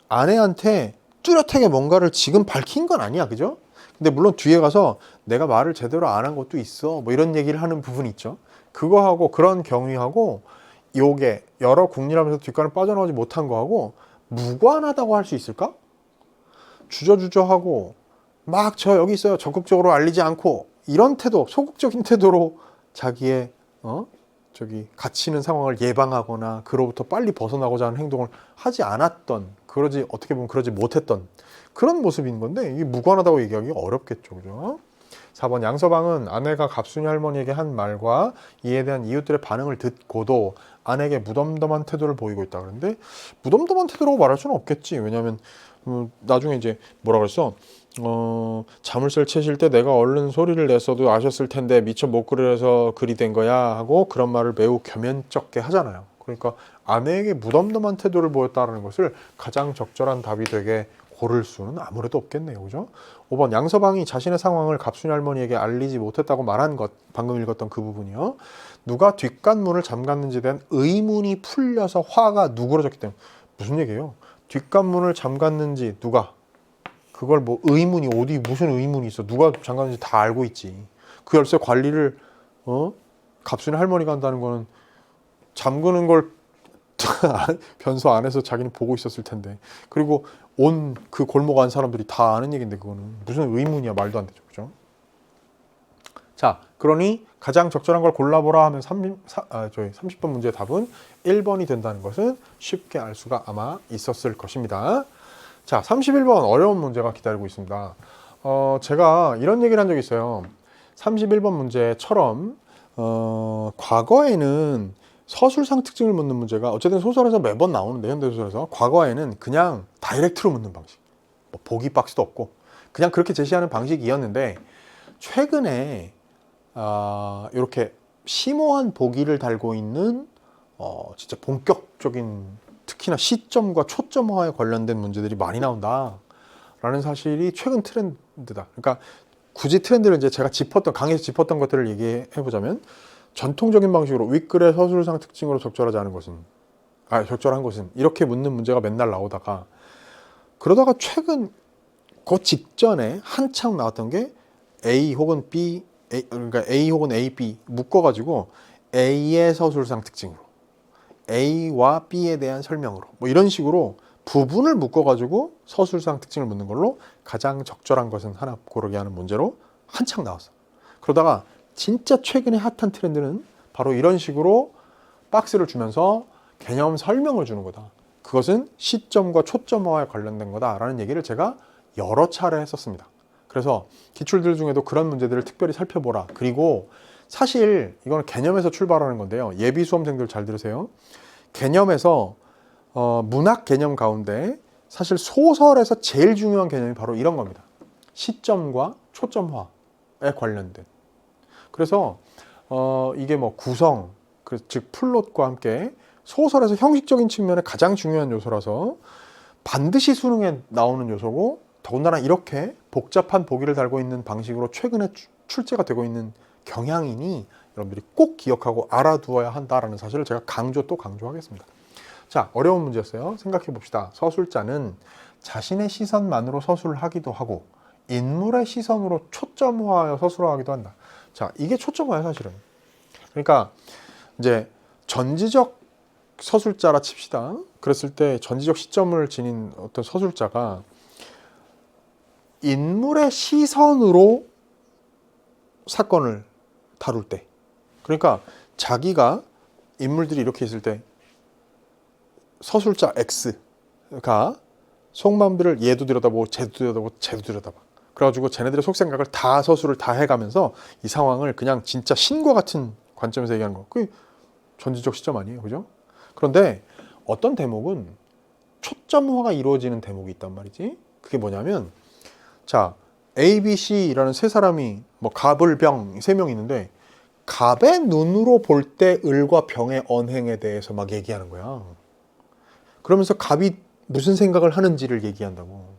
아내한테 뚜렷하게 뭔가를 지금 밝힌 건 아니야, 그죠? 근데 물론 뒤에 가서 내가 말을 제대로 안 한 것도 있어, 뭐 이런 얘기를 하는 부분이 있죠. 그거하고 그런 경위하고 요게 여러 궁리하면서 뒷간을 빠져나오지 못한 거하고 무관하다고 할 수 있을까? 주저주저하고 막 저 여기 있어요 적극적으로 알리지 않고 이런 태도, 소극적인 태도로 자기의 갇히는 상황을 예방하거나 그로부터 빨리 벗어나고자 하는 행동을 하지 않았던, 어떻게 보면 그러지 못했던 그런 모습인 건데 이게 무관하다고 얘기하기 어렵겠죠, 그죠? 4번 양서방은 아내가 갑순이 할머니에게 한 말과 이에 대한 이웃들의 반응을 듣고도 아내에게 무덤덤한 태도를 보이고 있다. 그런데 무덤덤한 태도라고 말할 수는 없겠지. 왜냐하면 나중에 이제 뭐라 그랬어? 자물쇠를 채실 때 내가 얼른 소리를 냈어도 아셨을 텐데 미처 못 그려서 그리 된 거야 하고 그런 말을 매우 겸연쩍게 하잖아요. 그러니까 아내에게 무덤덤한 태도를 보였다는 것을 가장 적절한 답이 되게 고를 수는 아무래도 없겠네요. 그죠? 5번 양서방이 자신의 상황을 갑순이 할머니에게 알리지 못했다고 말한 것, 방금 읽었던 그 부분이요. 누가 뒷간문을 잠갔는지에 대한 의문이 풀려서 화가 누그러졌기 때문에. 무슨 얘기예요? 뒷간문을 잠갔는지 누가? 그걸 뭐 의문이 어디 무슨 의문이 있어? 누가 잠갔는지 다 알고 있지. 그 열쇠 관리를 갑순이 할머니가 한다는 거는 잠그는 걸 변소 안에서 자기는 보고 있었을 텐데. 그리고 온 그 골목 안 사람들이 다 아는 얘기인데 그거는 무슨 의문이야. 말도 안 되죠. 그죠? 자, 그러니 가장 적절한 걸 골라보라 하면 30번 문제의 답은 1번이 된다는 것은 쉽게 알 수가 아마 있었을 것입니다. 자, 31번 어려운 문제가 기다리고 있습니다. 제가 이런 얘기를 한 적이 있어요. 31번 문제처럼 과거에는 서술상 특징을 묻는 문제가 어쨌든 소설에서 매번 나오는데 현대소설에서 과거에는 그냥 다이렉트로 묻는 방식, 뭐 보기 박스도 없고 그냥 그렇게 제시하는 방식이었는데 최근에 이렇게 심오한 보기를 달고 있는 진짜 본격적인 특히나 시점과 초점화에 관련된 문제들이 많이 나온다라는 사실이 최근 트렌드다. 그러니까 굳이 트렌드를 이제 제가 강의에서 짚었던 것들을 얘기해 보자면 전통적인 방식으로 윗글의 서술상 특징으로 적절한 것은 이렇게 묻는 문제가 맨날 나오다가 그러다가 최근 그 직전에 한창 나왔던 게 A 혹은 B, 그러니까 A 혹은 A, B 묶어가지고 A의 서술상 특징으로 A와 B에 대한 설명으로 뭐 이런 식으로 부분을 묶어가지고 서술상 특징을 묻는 걸로 가장 적절한 것은 하나 고르게 하는 문제로 한창 나왔어. 그러다가 진짜 최근에 핫한 트렌드는 바로 이런 식으로 박스를 주면서 개념 설명을 주는 거다. 그것은 시점과 초점화에 관련된 거다라는 얘기를 제가 여러 차례 했었습니다. 그래서 기출들 중에도 그런 문제들을 특별히 살펴보라. 그리고 사실 이거는 개념에서 출발하는 건데요. 예비 수험생들 잘 들으세요. 개념에서 문학 개념 가운데 사실 소설에서 제일 중요한 개념이 바로 이런 겁니다. 시점과 초점화에 관련된. 그래서 이게 뭐 구성, 즉 플롯과 함께 소설에서 형식적인 측면에 가장 중요한 요소라서 반드시 수능에 나오는 요소고 더군다나 이렇게 복잡한 보기를 달고 있는 방식으로 최근에 출제가 되고 있는 경향이니 여러분들이 꼭 기억하고 알아두어야 한다라는 사실을 제가 또 강조하겠습니다. 자, 어려운 문제였어요. 생각해 봅시다. 서술자는 자신의 시선만으로 서술을 하기도 하고 인물의 시선으로 초점화하여 서술을 하기도 한다. 자, 이게 초점화야 사실은. 그러니까 이제 전지적 서술자라 칩시다. 그랬을 때 전지적 시점을 지닌 어떤 서술자가 인물의 시선으로 사건을 다룰 때, 그러니까 자기가 인물들이 이렇게 있을 때 서술자 X가 속마음들을 얘도 들여다보고 쟤도 들여다보고 쟤도 들여다봐. 그래가지고 쟤네들의 속생각을 다 서술을 다 해가면서 이 상황을 그냥 진짜 신과 같은 관점에서 얘기하는 거. 그게 전지적 시점 아니에요, 그죠? 그런데 어떤 대목은 초점화가 이루어지는 대목이 있단 말이지. 그게 뭐냐면, 자, A, B, C라는 세 사람이 뭐 갑을 병 세 명 있는데 갑의 눈으로 볼 때 을과 병의 언행에 대해서 막 얘기하는 거야. 그러면서 갑이 무슨 생각을 하는지를 얘기한다고.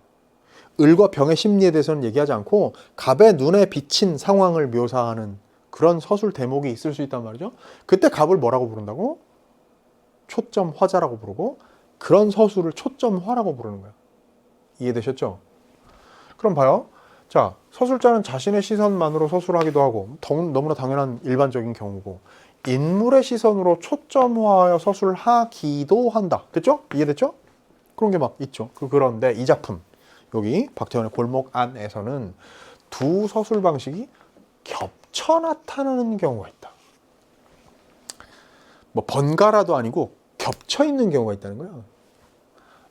을과 병의 심리에 대해서는 얘기하지 않고 갑의 눈에 비친 상황을 묘사하는 그런 서술 대목이 있을 수 있단 말이죠. 그때 갑을 뭐라고 부른다고? 초점화자라고 부르고, 그런 서술을 초점화라고 부르는 거야. 이해되셨죠? 그럼 봐요. 자, 서술자는 자신의 시선만으로 서술하기도 하고, 너무나 당연한 일반적인 경우고, 인물의 시선으로 초점화하여 서술하기도 한다. 됐죠? 이해됐죠? 그런 게 막 있죠. 그런데 이 작품, 여기 박태원의 골목 안에서는 두 서술 방식이 겹쳐 나타나는 경우가 있다. 뭐 번갈아도 아니고 겹쳐 있는 경우가 있다는 거야.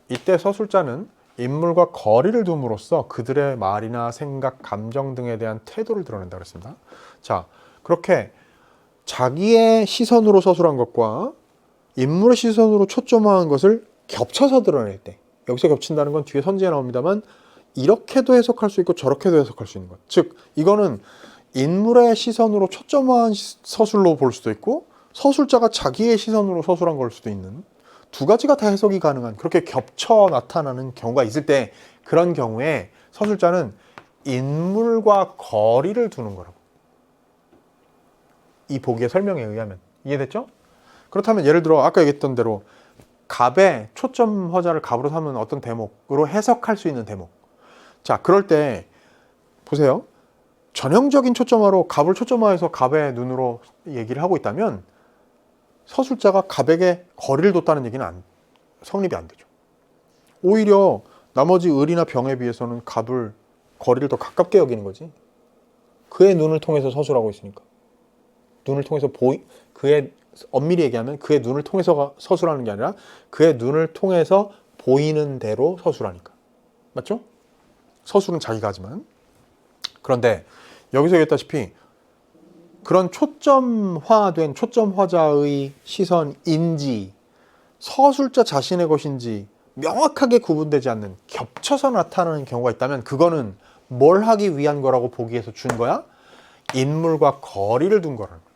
이때 서술자는 인물과 거리를 둠으로써 그들의 말이나 생각, 감정 등에 대한 태도를 드러낸다 그랬습니다. 자, 그렇게 자기의 시선으로 서술한 것과 인물의 시선으로 초점화한 것을 겹쳐서 드러낼 때, 여기서 겹친다는 건 뒤에 선지에 나옵니다만 이렇게도 해석할 수 있고 저렇게도 해석할 수 있는 것. 즉, 이거는 인물의 시선으로 초점화한 서술로 볼 수도 있고 서술자가 자기의 시선으로 서술한 걸 수도 있는, 두 가지가 다 해석이 가능한, 그렇게 겹쳐 나타나는 경우가 있을 때, 그런 경우에 서술자는 인물과 거리를 두는 거라고. 이 보기의 설명에 의하면. 이해됐죠? 그렇다면 예를 들어 아까 얘기했던 대로 갑의 초점 허자를 갑으로 삼은 어떤 대목으로 해석할 수 있는 대목. 자, 그럴 때 보세요. 전형적인 초점화로 갑을 초점화해서 갑의 눈으로 얘기를 하고 있다면 서술자가 갑에게 거리를 뒀다는 얘기는 성립이 안 되죠. 오히려 나머지 을이나 병에 비해서는 갑을 거리를 더 가깝게 여기는 거지. 그의 눈을 통해서 서술하고 있으니까. 눈을 통해서 그의, 엄밀히 얘기하면 그의 눈을 통해서 서술하는 게 아니라 그의 눈을 통해서 보이는 대로 서술하니까. 맞죠? 서술은 자기가 하지만. 그런데 여기서 얘기했다시피 그런 초점화된 초점화자의 시선, 인지, 서술자 자신의 것인지 명확하게 구분되지 않는, 겹쳐서 나타나는 경우가 있다면 그거는 뭘 하기 위한 거라고 보기에서 준 거야? 인물과 거리를 둔 거라는 거야.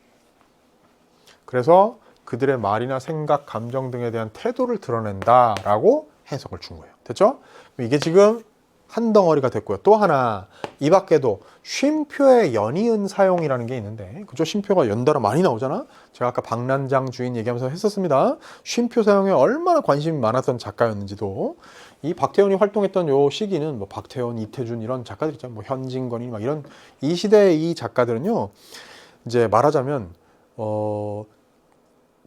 그래서 그들의 말이나 생각, 감정 등에 대한 태도를 드러낸다라고 해석을 준 거예요. 됐죠? 이게 지금 한 덩어리가 됐고요. 또 하나, 이 밖에도 쉼표의 연이은 사용이라는 게 있는데, 그죠? 쉼표가 연달아 많이 나오잖아? 제가 아까 박난장 주인 얘기하면서 했었습니다. 쉼표 사용에 얼마나 관심이 많았던 작가였는지도. 이 박태원이 활동했던 요 시기는 뭐 박태원, 이태준 이런 작가들 있잖아요. 뭐 현진건이 막 이런, 이 시대의 이 작가들은요, 이제 말하자면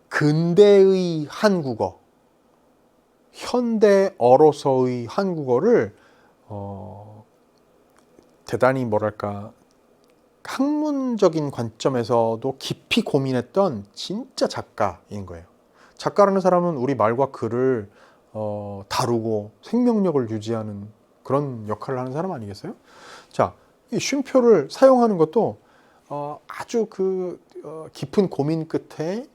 근대의 한국어, 현대어로서의 한국어를 대단히 뭐랄까 학문적인 관점에서도 깊이 고민했던 진짜 작가인 거예요. 작가라는 사람은 우리 말과 글을 다루고 생명력을 유지하는 그런 역할을 하는 사람 아니겠어요? 자, 이 쉼표를 사용하는 것도 아주 깊은 고민 끝에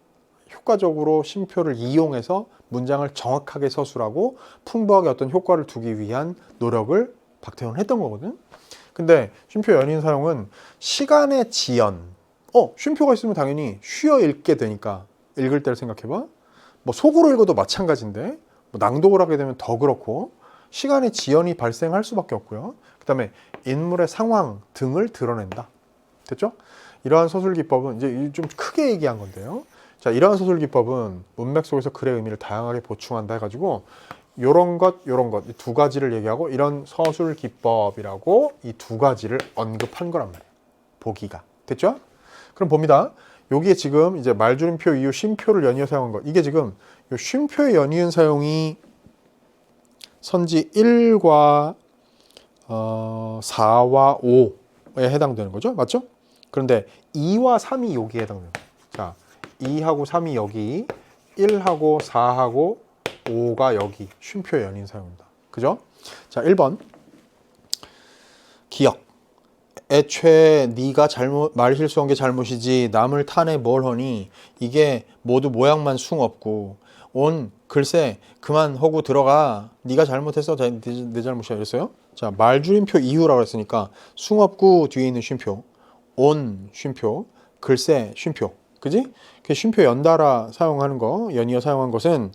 효과적으로 쉼표를 이용해서 문장을 정확하게 서술하고 풍부하게 어떤 효과를 두기 위한 노력을 박태원은 했던 거거든. 근데 쉼표 연인 사용은 시간의 지연, 쉼표가 있으면 당연히 쉬어 읽게 되니까, 읽을 때를 생각해봐. 뭐 속으로 읽어도 마찬가지인데 뭐 낭독을 하게 되면 더 그렇고, 시간의 지연이 발생할 수밖에 없고요. 그 다음에 인물의 상황 등을 드러낸다. 됐죠? 이러한 서술 기법은 이제 좀 크게 얘기한 건데요. 자, 이러한 서술 기법은 문맥 속에서 글의 의미를 다양하게 보충한다 해가지고 요런 것, 요런 것, 이 두 가지를 얘기하고 이런 서술 기법이라고 이 두 가지를 언급한 거란 말이에요. 보기가. 됐죠? 그럼 봅니다. 여기에 지금 이제 말줄임표 이후 쉼표를 연이어 사용한 것. 이게 지금 요 쉼표의 연이은 사용이 선지 1과 4와 5에 해당되는 거죠. 맞죠? 그런데 2와 3이 여기에 해당돼요. 자, 2하고 3이 여기, 1하고 4하고 5가 여기 쉼표 연인 사용입니다. 그죠? 자, 1번. 기억. 애초에 네가 잘못 말 실수한 게 잘못이지 남을 타네 뭘 하니 이게 모두 모양만 숭없고 온 글쎄 그만 하고 들어가 네가 잘못했어 내 잘못이야 이랬어요. 자, 말줄임표 이후라고 했으니까 숭없고 뒤에 있는 쉼표 온 쉼표 글쎄 쉼표 그지? 그 쉼표 연달아 사용하는 거 연이어 사용한 것은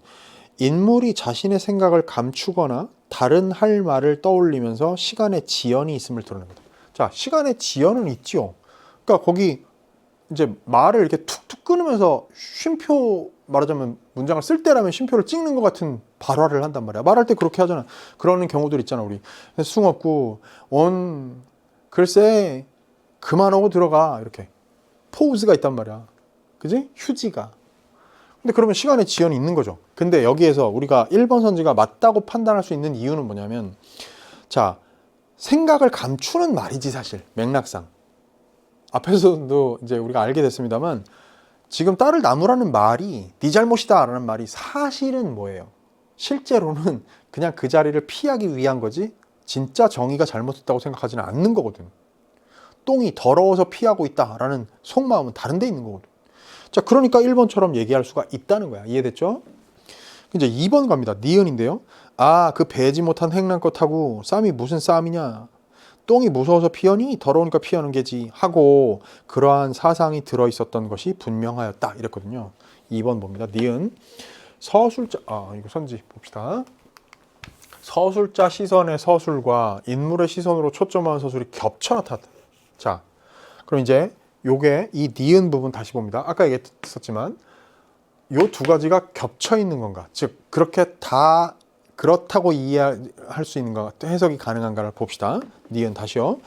인물이 자신의 생각을 감추거나 다른 할 말을 떠올리면서 시간의 지연이 있음을 드러냅니다. 자, 시간의 지연은 있지요. 그러니까 거기 이제 말을 이렇게 툭툭 끊으면서 쉼표 말하자면 문장을 쓸 때라면 쉼표를 찍는 것 같은 발화를 한단 말이야. 말할 때 그렇게 하잖아. 그러는 경우들 있잖아, 우리. 숭없고 온 글쎄 그만하고 들어가 이렇게 포우즈가 있단 말이야. 그지? 휴지가. 근데 그러면 시간의 지연이 있는 거죠. 근데 여기에서 우리가 1번 선지가 맞다고 판단할 수 있는 이유는 뭐냐면 자, 생각을 감추는 말이지 사실 맥락상 앞에서도 이제 우리가 알게 됐습니다만 지금 딸을 나누라는 말이 네 잘못이다 라는 말이 사실은 뭐예요? 실제로는 그냥 그 자리를 피하기 위한 거지 진짜 정의가 잘못했다고 생각하지는 않는 거거든. 똥이 더러워서 피하고 있다라는 속마음은 다른 데 있는 거거든. 자, 그러니까 1번처럼 얘기할 수가 있다는 거야. 이해됐죠? 이제 2번 갑니다. 니은인데요. 아, 그 배지 못한 행랑껏 타고 쌈이 무슨 쌈이냐. 똥이 무서워서 피하니 더러우니까 피하는 게지 하고 그러한 사상이 들어있었던 것이 분명하였다. 이랬거든요. 2번 봅니다. 니은. 서술자, 이거 선지 봅시다. 서술자 시선의 서술과 인물의 시선으로 초점하는 서술이 겹쳐 나타났다. 자, 그럼 이제 요게 이 니은 부분 다시 봅니다. 아까 얘기했었지만 요 두 가지가 겹쳐 있는 건가? 즉 그렇게 다 그렇다고 이해할 수 있는가? 해석이 가능한가를 봅시다. 니은 다시요.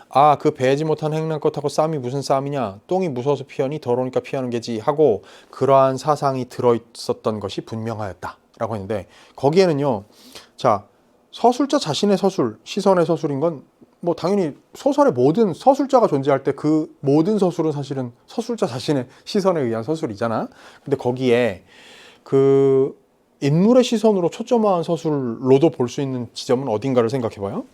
아, 그 배지 못한 행랑껏하고 쌈이 무슨 쌈이냐? 똥이 무서워서 피하니 더러우니까 피하는 게지 하고 그러한 사상이 들어있었던 것이 분명하였다 라고 했는데 거기에는요. 자, 서술자 자신의 서술, 시선의 서술인 건 뭐 당연히 소설의 모든 서술자가 존재할 때 그 모든 서술은 사실은 서술자 자신의 시선에 의한 서술이잖아. 근데 거기에 그 인물의 시선으로 초점화한 서술로도 볼 수 있는 지점은 어딘가를 생각해 봐요.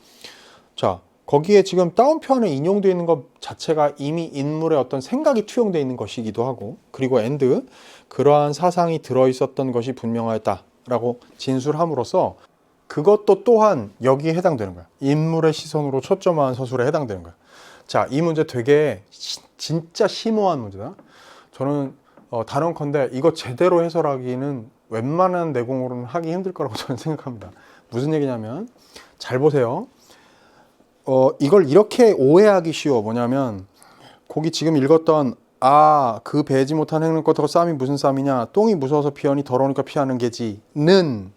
자, 거기에 지금 따옴표 안에 인용되어 있는 것 자체가 이미 인물의 어떤 생각이 투영되어 있는 것이기도 하고 그리고 엔드 그러한 사상이 들어있었던 것이 분명하였다라고 진술함으로써 그것도 또한 여기에 해당되는 거야. 인물의 시선으로 초점화한 서술에 해당되는 거야. 자, 이 문제 되게 진짜 심오한 문제다. 저는 단언컨대 이거 제대로 해설하기는 웬만한 내공으로는 하기 힘들 거라고 저는 생각합니다. 무슨 얘기냐면 잘 보세요. 이걸 이렇게 오해하기 쉬워. 뭐냐면 거기 지금 읽었던 그 배지 못한 행는 것하고 쌈이 무슨 쌈이냐 똥이 무서워서 피하니 더러우니까 피하는 게지는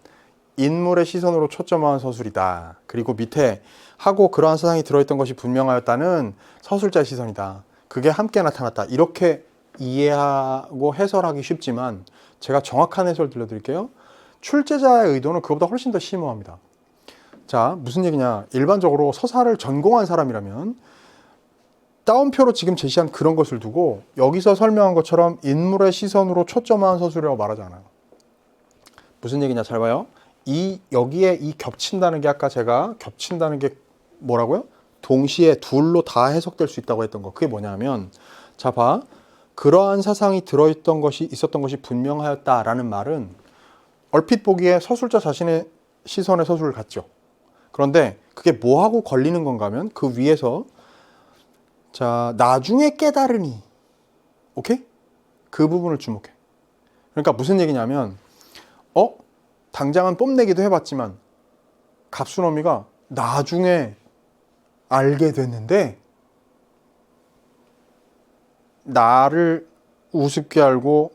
인물의 시선으로 초점화한 서술이다. 그리고 밑에 하고 그러한 사상이 들어있던 것이 분명하였다는 서술자의 시선이다. 그게 함께 나타났다. 이렇게 이해하고 해설하기 쉽지만 제가 정확한 해설 들려드릴게요. 출제자의 의도는 그것보다 훨씬 더 심오합니다. 자, 무슨 얘기냐. 일반적으로 서사를 전공한 사람이라면 따옴표로 지금 제시한 그런 것을 두고 여기서 설명한 것처럼 인물의 시선으로 초점화한 서술이라고 말하잖아요. 무슨 얘기냐 잘 봐요. 여기에 이 겹친다는 게 아까 제가 겹친다는 게 뭐라고요? 동시에 둘로 다 해석될 수 있다고 했던 거. 그게 뭐냐면 자 봐. 그러한 사상이 들어있던 것이 있었던 것이 분명하였다라는 말은 얼핏 보기에 서술자 자신의 시선의 서술 같죠. 그런데 그게 뭐하고 걸리는 건가 하면 그 위에서 자 나중에 깨달으니 오케이? 그 부분을 주목해. 그러니까 무슨 얘기냐면 당장은 뽐내기도 해봤지만 갑순어미가 나중에 알게 됐는데 나를 우습게 알고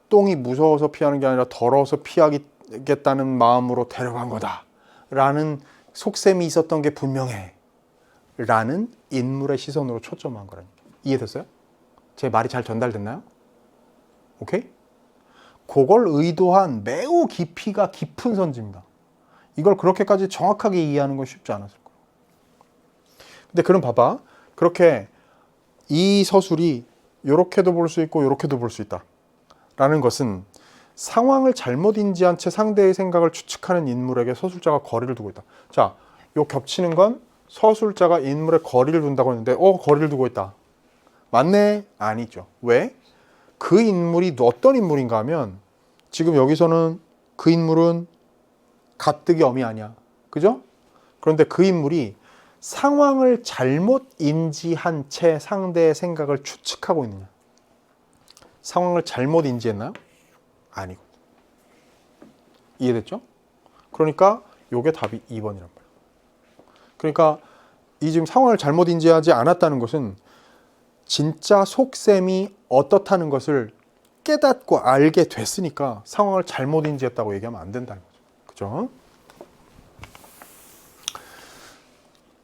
똥이 무서워서 피하는 게 아니라 더러워서 피하기 살려주겠다는 마음으로 데려간 거다 라는 속셈이 있었던 게 분명해 라는 인물의 시선으로 초점한 거라니까. 이해됐어요? 제 말이 잘 전달됐나요? 오케이? 그걸 의도한 매우 깊이가 깊은 선지입니다. 이걸 그렇게까지 정확하게 이해하는 건 쉽지 않았을 거예요. 근데 그럼 봐봐. 그렇게 이 서술이 이렇게도 볼 수 있고 이렇게도 볼 수 있다 라는 것은 상황을 잘못 인지한 채 상대의 생각을 추측하는 인물에게 서술자가 거리를 두고 있다. 자, 요 겹치는 건 서술자가 인물에 거리를 둔다고 했는데 거리를 두고 있다. 맞네? 아니죠. 왜? 그 인물이 어떤 인물인가 하면 지금 여기서는 그 인물은 가뜩이 엄이 아니야. 그죠? 그런데 그 인물이 상황을 잘못 인지한 채 상대의 생각을 추측하고 있느냐. 상황을 잘못 인지했나요? 아니고. 이해됐죠? 그러니까 요게 답이 2번이란 말이에요. 그러니까 이 지금 상황을 잘못 인지하지 않았다는 것은 진짜 속셈이 어떻다는 것을 깨닫고 알게 됐으니까 상황을 잘못 인지했다고 얘기하면 안 된다는 거죠. 그죠?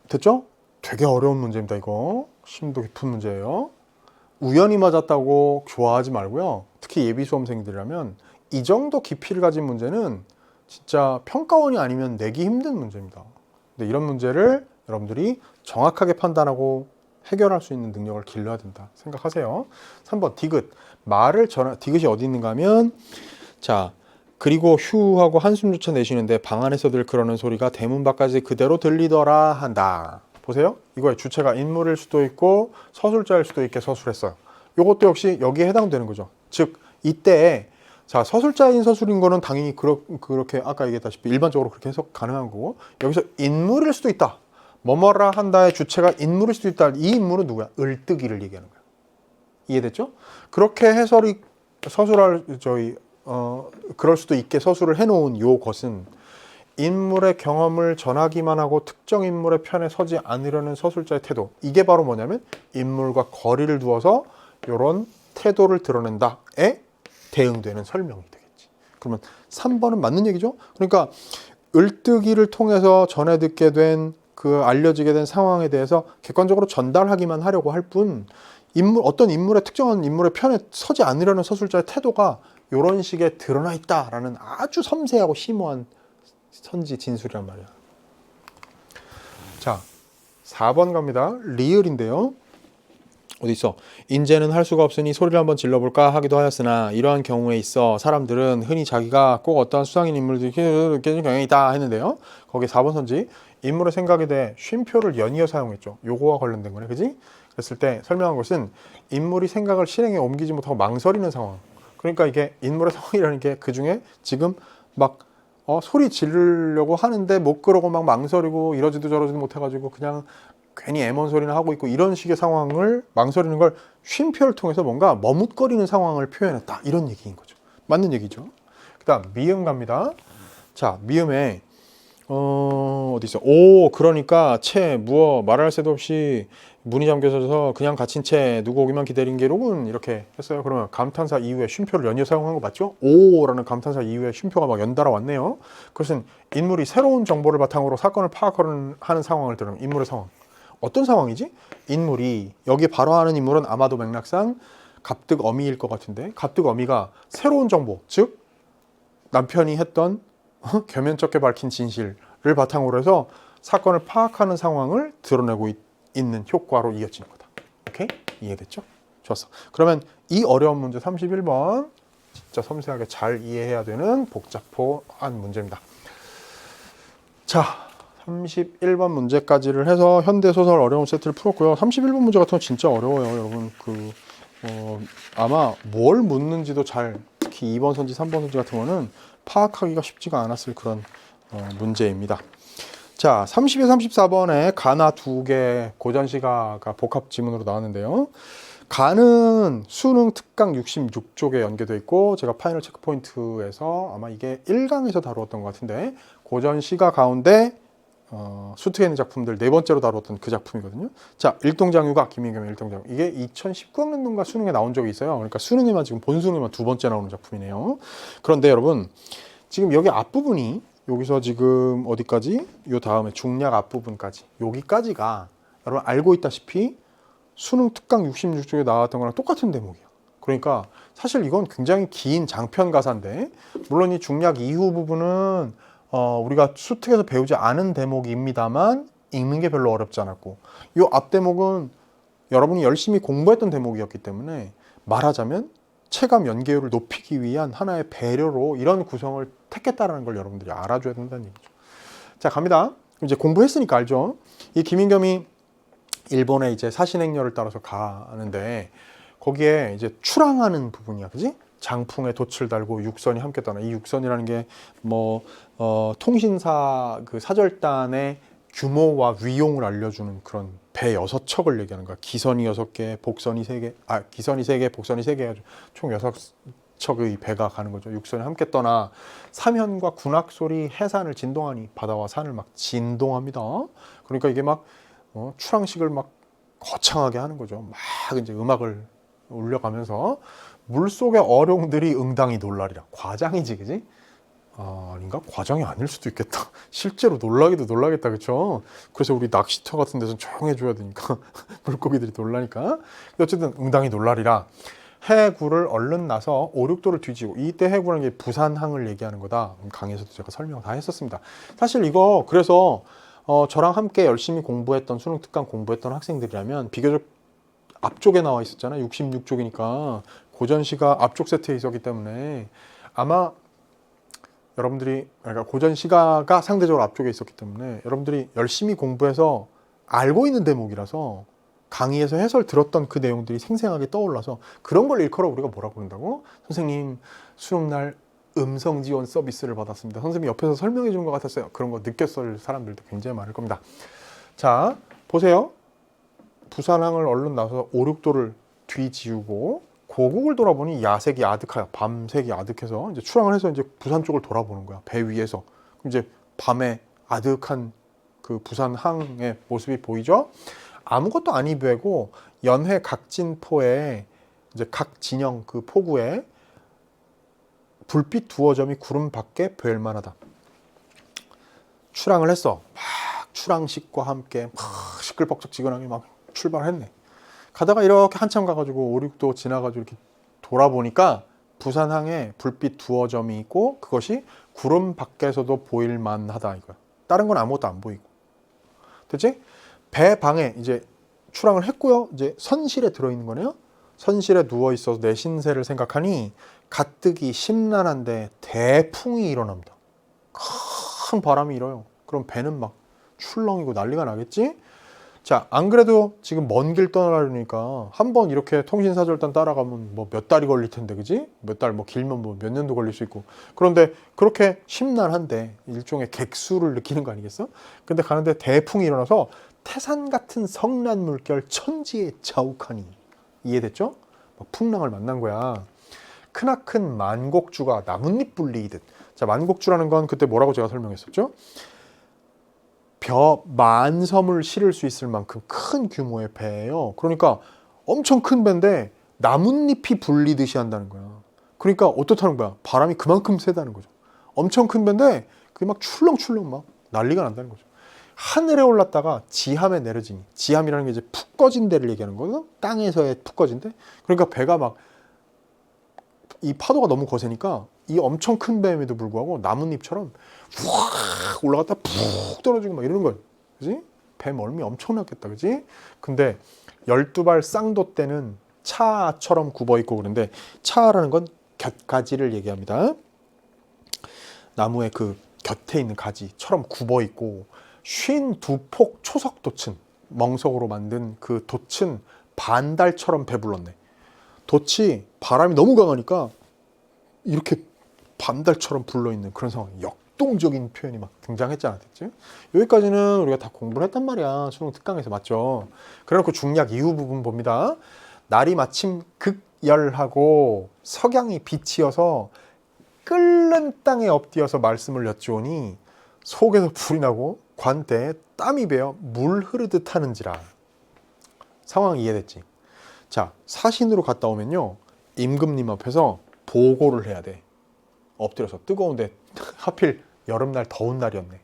됐죠? 되게 어려운 문제입니다, 이거. 심도 깊은 문제예요. 우연히 맞았다고 좋아하지 말고요. 특히 예비 수험생들이라면 이 정도 깊이를 가진 문제는 진짜 평가원이 아니면 내기 힘든 문제입니다. 근데 이런 문제를 여러분들이 정확하게 판단하고 해결할 수 있는 능력을 길러야 된다 생각하세요. 3번 디귿. 디귿이 어디 있는가 하면 자, 그리고 휴하고 한숨조차 내쉬는데 방 안에서들 그러는 소리가 대문 밖까지 그대로 들리더라 한다. 보세요. 이거의 주체가 인물일 수도 있고 서술자일 수도 있게 서술했어요. 이것도 역시 여기에 해당되는 거죠. 즉 이때 자, 서술자인 서술인 거는 당연히 그렇게 아까 얘기했다시피 일반적으로 그렇게 해석 가능한 거고, 여기서 인물일 수도 있다. 뭐뭐라 한다의 주체가 인물일 수도 있다. 이 인물은 누구야? 을뜨기를 얘기하는 거야. 이해됐죠? 그렇게 해설이 그럴 수도 있게 서술을 해놓은 요것은 인물의 경험을 전하기만 하고 특정 인물의 편에 서지 않으려는 서술자의 태도. 이게 바로 뭐냐면 인물과 거리를 두어서 이런 태도를 드러낸다에 대응되는 설명이 되겠지. 그러면 3번은 맞는 얘기죠? 그러니까 을뜨기를 통해서 전해 듣게 된 알려지게 된 상황에 대해서 객관적으로 전달하기만 하려고 할 뿐 어떤 특정한 인물의 편에 서지 않으려는 서술자의 태도가 이런 식의 드러나 있다라는 아주 섬세하고 심오한 선지 진술이란 말이야. 자, 4번 갑니다. 리을인데요. 어디 있어? 인제는 할 수가 없으니 소리를 한번 질러볼까 하기도 하였으나 이러한 경우에 있어 사람들은 흔히 자기가 꼭 어떠한 수상인 인물들이 느끼는 경향이 있다 했는데요. 거기 4번 선지 인물의 생각에 대해 쉼표를 연이어 사용했죠. 요거와 관련된 거네, 그지? 그랬을 때 설명한 것은 인물이 생각을 실행에 옮기지 못하고 망설이는 상황. 그러니까 이게 인물의 상황이라는 게 그 중에 지금 막 소리 지르려고 하는데 못 그러고 막 망설이고 이러지도 저러지도 못해가지고 그냥 괜히 애먼 소리나 하고 있고 이런 식의 상황을 망설이는 걸 쉼표를 통해서 뭔가 머뭇거리는 상황을 표현했다. 이런 얘기인 거죠. 맞는 얘기죠. 그 다음 미음 갑니다. 자, 미음에 어디 있어? 그러니까 무어 말할 새도 없이 문이 잠겨져서 그냥 갇힌 채 누구 오기만 기다린 게로군 이렇게 했어요. 그러면 감탄사 이후에 쉼표를 연이어 사용한 거 맞죠? 라는 감탄사 이후에 쉼표가 막 연달아 왔네요. 그것은 인물이 새로운 정보를 바탕으로 사건을 파악하는 상황을 들으면 인물의 상황. 어떤 상황이지? 인물이 여기 바로 하는 인물은 아마도 맥락상 갑득어미일 것 같은데 갑득어미가 새로운 정보, 즉 남편이 했던 겸연쩍게 밝힌 진실을 바탕으로 해서 사건을 파악하는 상황을 드러내고 있는 효과로 이어지는 거다. 오케이? 이해됐죠? 좋았어. 그러면 이 어려운 문제 31번 진짜 섬세하게 잘 이해해야 되는 복잡한 문제입니다. 자, 31번 문제까지를 해서 현대소설 어려운 세트를 풀었고요. 31번 문제 같은 건 진짜 어려워요. 여러분 아마 뭘 묻는지도 특히 2번 선지, 3번 선지 같은 거는 파악하기가 쉽지가 않았을 그런 문제입니다. 자, 30에 34번에 가나 2개 고전시가가 복합 지문으로 나왔는데요. 가는 수능 특강 66쪽에 연계되어 있고 제가 파이널 체크포인트에서 아마 이게 1강에서 다루었던 것 같은데 고전시가 가운데 수특에 있는 작품들 4번째로 다루었던 그 작품이거든요. 자, 일동장유가 김인겸의 일동장유. 이게 2019학년도인가 수능에 나온 적이 있어요. 그러니까 수능에만 지금 본수능에만 2번째 나오는 작품이네요. 그런데 여러분 지금 여기 앞부분이 여기서 지금 어디까지? 요 다음에 중략 앞부분까지 여기까지가 여러분 알고 있다시피 수능 특강 66쪽에 나왔던 거랑 똑같은 대목이야. 그러니까 사실 이건 굉장히 긴 장편 가사인데 물론 이 중략 이후 부분은 우리가 수특에서 배우지 않은 대목입니다만 읽는 게 별로 어렵지 않았고 이 앞 대목은 여러분이 열심히 공부했던 대목이었기 때문에 말하자면 체감 연계율을 높이기 위한 하나의 배려로 이런 구성을 택했다라는 걸 여러분들이 알아줘야 된다는 얘기죠. 자, 갑니다. 이제 공부했으니까 알죠. 이 김인겸이 일본에 이제 사신행렬을 따라서 가는데 거기에 이제 출항하는 부분이야, 그지? 장풍에 돛을 달고 육선이 함께 떠나. 이 육선이라는 게 뭐 통신사 그 사절단의 규모와 위용을 알려주는 그런 배 6척을 얘기하는 거야. 기선이 6개, 복선이 3개, 기선이 3개, 복선이 3개 해가지고 총 6척의 배가 가는 거죠. 육선이 함께 떠나 사면과 군악 소리 해산을 진동하니 바다와 산을 막 진동합니다. 그러니까 이게 막 출항식을 막 거창하게 하는 거죠. 막 이제 음악을 울려가면서 물속의 어룡들이 응당히 놀라리라. 과장이지, 그지? 아닌가? 과장이 아닐 수도 있겠다. 실제로 놀라기도 놀라겠다, 그쵸? 그래서 우리 낚시터 같은 데서 조용해줘야 되니까 물고기들이 놀라니까. 어쨌든 응당히 놀라리라. 해구를 얼른 나서 오륙도를 뒤지고 이때 해구라는 게 부산항을 얘기하는 거다. 강의에서도 제가 설명 다 했었습니다. 사실 이거 그래서 저랑 함께 열심히 공부했던 수능 특강 공부했던 학생들이라면 비교적 앞쪽에 나와 있었잖아요. 66쪽이니까 고전시가 앞쪽 세트에 있었기 때문에 아마 여러분들이 그러니까 고전시가가 상대적으로 앞쪽에 있었기 때문에 여러분들이 열심히 공부해서 알고 있는 대목이라서 강의에서 해설 들었던 그 내용들이 생생하게 떠올라서 그런 걸 일컬어 우리가 뭐라고 그런다고? 선생님 수능날 음성 지원 서비스를 받았습니다. 선생님이 옆에서 설명해 주는 것 같았어요. 그런 거 느꼈을 사람들도 굉장히 많을 겁니다. 자, 보세요. 부산항을 얼른 나서 오륙도를 뒤지우고 고국을 돌아보니 야색이 아득하여 밤색이 아득해서 이제 출항을 해서 이제 부산 쪽을 돌아보는 거야. 배 위에서. 그럼 이제 밤에 아득한 그 부산항의 모습이 보이죠? 아무것도 아니 되고 연회 각진포에 이제 각 진영 그 포구에 불빛 두어 점이 구름 밖에 보일 만하다. 출항을 했어. 막 출항식과 함께 막 시끌벅적지근하게 막 출발했네. 가다가 이렇게 한참 가가지고 오륙도 지나가지고 이렇게 돌아보니까 부산항에 불빛 두어 점이 있고 그것이 구름 밖에서도 보일 만하다 이거야. 다른 건 아무것도 안 보이고. 됐지? 배 방에 이제 출항을 했고요. 이제 선실에 들어있는 거네요. 선실에 누워 있어서 내 신세를 생각하니 가뜩이 심란한데 대풍이 일어납니다. 큰 바람이 일어요. 그럼 배는 막 출렁이고 난리가 나겠지? 자, 안 그래도 지금 먼 길 떠나려니까 한번 이렇게 통신사절단 따라가면 뭐 몇 달이 걸릴 텐데, 그지? 몇 달, 뭐 길면 뭐 몇 년도 걸릴 수 있고. 그런데 그렇게 심란한데 일종의 객수를 느끼는 거 아니겠어? 근데 가는데 대풍이 일어나서 태산 같은 성난 물결 천지에 자욱하니. 이해됐죠? 풍랑을 만난 거야. 크나큰 만곡주가 나뭇잎 불리이듯. 자, 만곡주라는 건 그때 뭐라고 제가 설명했었죠? 만섬을 실을 수 있을 만큼 큰 규모의 배예요. 그러니까 엄청 큰 배인데 나뭇잎이 불리듯이 한다는 거야. 그러니까 어떻다는 거야? 바람이 그만큼 세다는 거죠. 엄청 큰 배인데 그게 막 출렁출렁 막 난리가 난다는 거죠. 하늘에 올랐다가 지함에 내려지니. 지함이라는 게 이제 푹 꺼진 데를 얘기하는 거거든. 땅에서의 푹 꺼진 데. 그러니까 배가 막 이 파도가 너무 거세니까 이 엄청 큰 배임에도 불구하고 나뭇잎처럼 확 올라갔다 푹 떨어지고 막 이러는 거야. 그지? 배 멀미 엄청났겠다. 그지? 근데 12발 쌍도 때는 차처럼 굽어있고 그런데 차라는 건 곁가지를 얘기합니다. 나무의 그 곁에 있는 가지처럼 굽어있고 52폭 초석 돛은 멍석으로 만든 그 돛은 반달처럼 배불렀네. 돛이 바람이 너무 강하니까 이렇게 반달처럼 불러있는 그런 상황. 역동적인 표현이 막 등장했잖아. 됐지? 여기까지는 우리가 다 공부를 했단 말이야. 수능 특강에서. 맞죠? 그래놓고 중략 이후 부분 봅니다. 날이 마침 극열하고 석양이 비치어서 끓는 땅에 엎드려서 말씀을 여쭈오니 속에서 불이 나고 관대에 땀이 배어 물 흐르듯 하는지라. 상황 이해됐지? 자, 사신으로 갔다 오면요 임금님 앞에서 보고를 해야 돼. 엎드려서 뜨거운데 하필 여름날 더운 날이었네.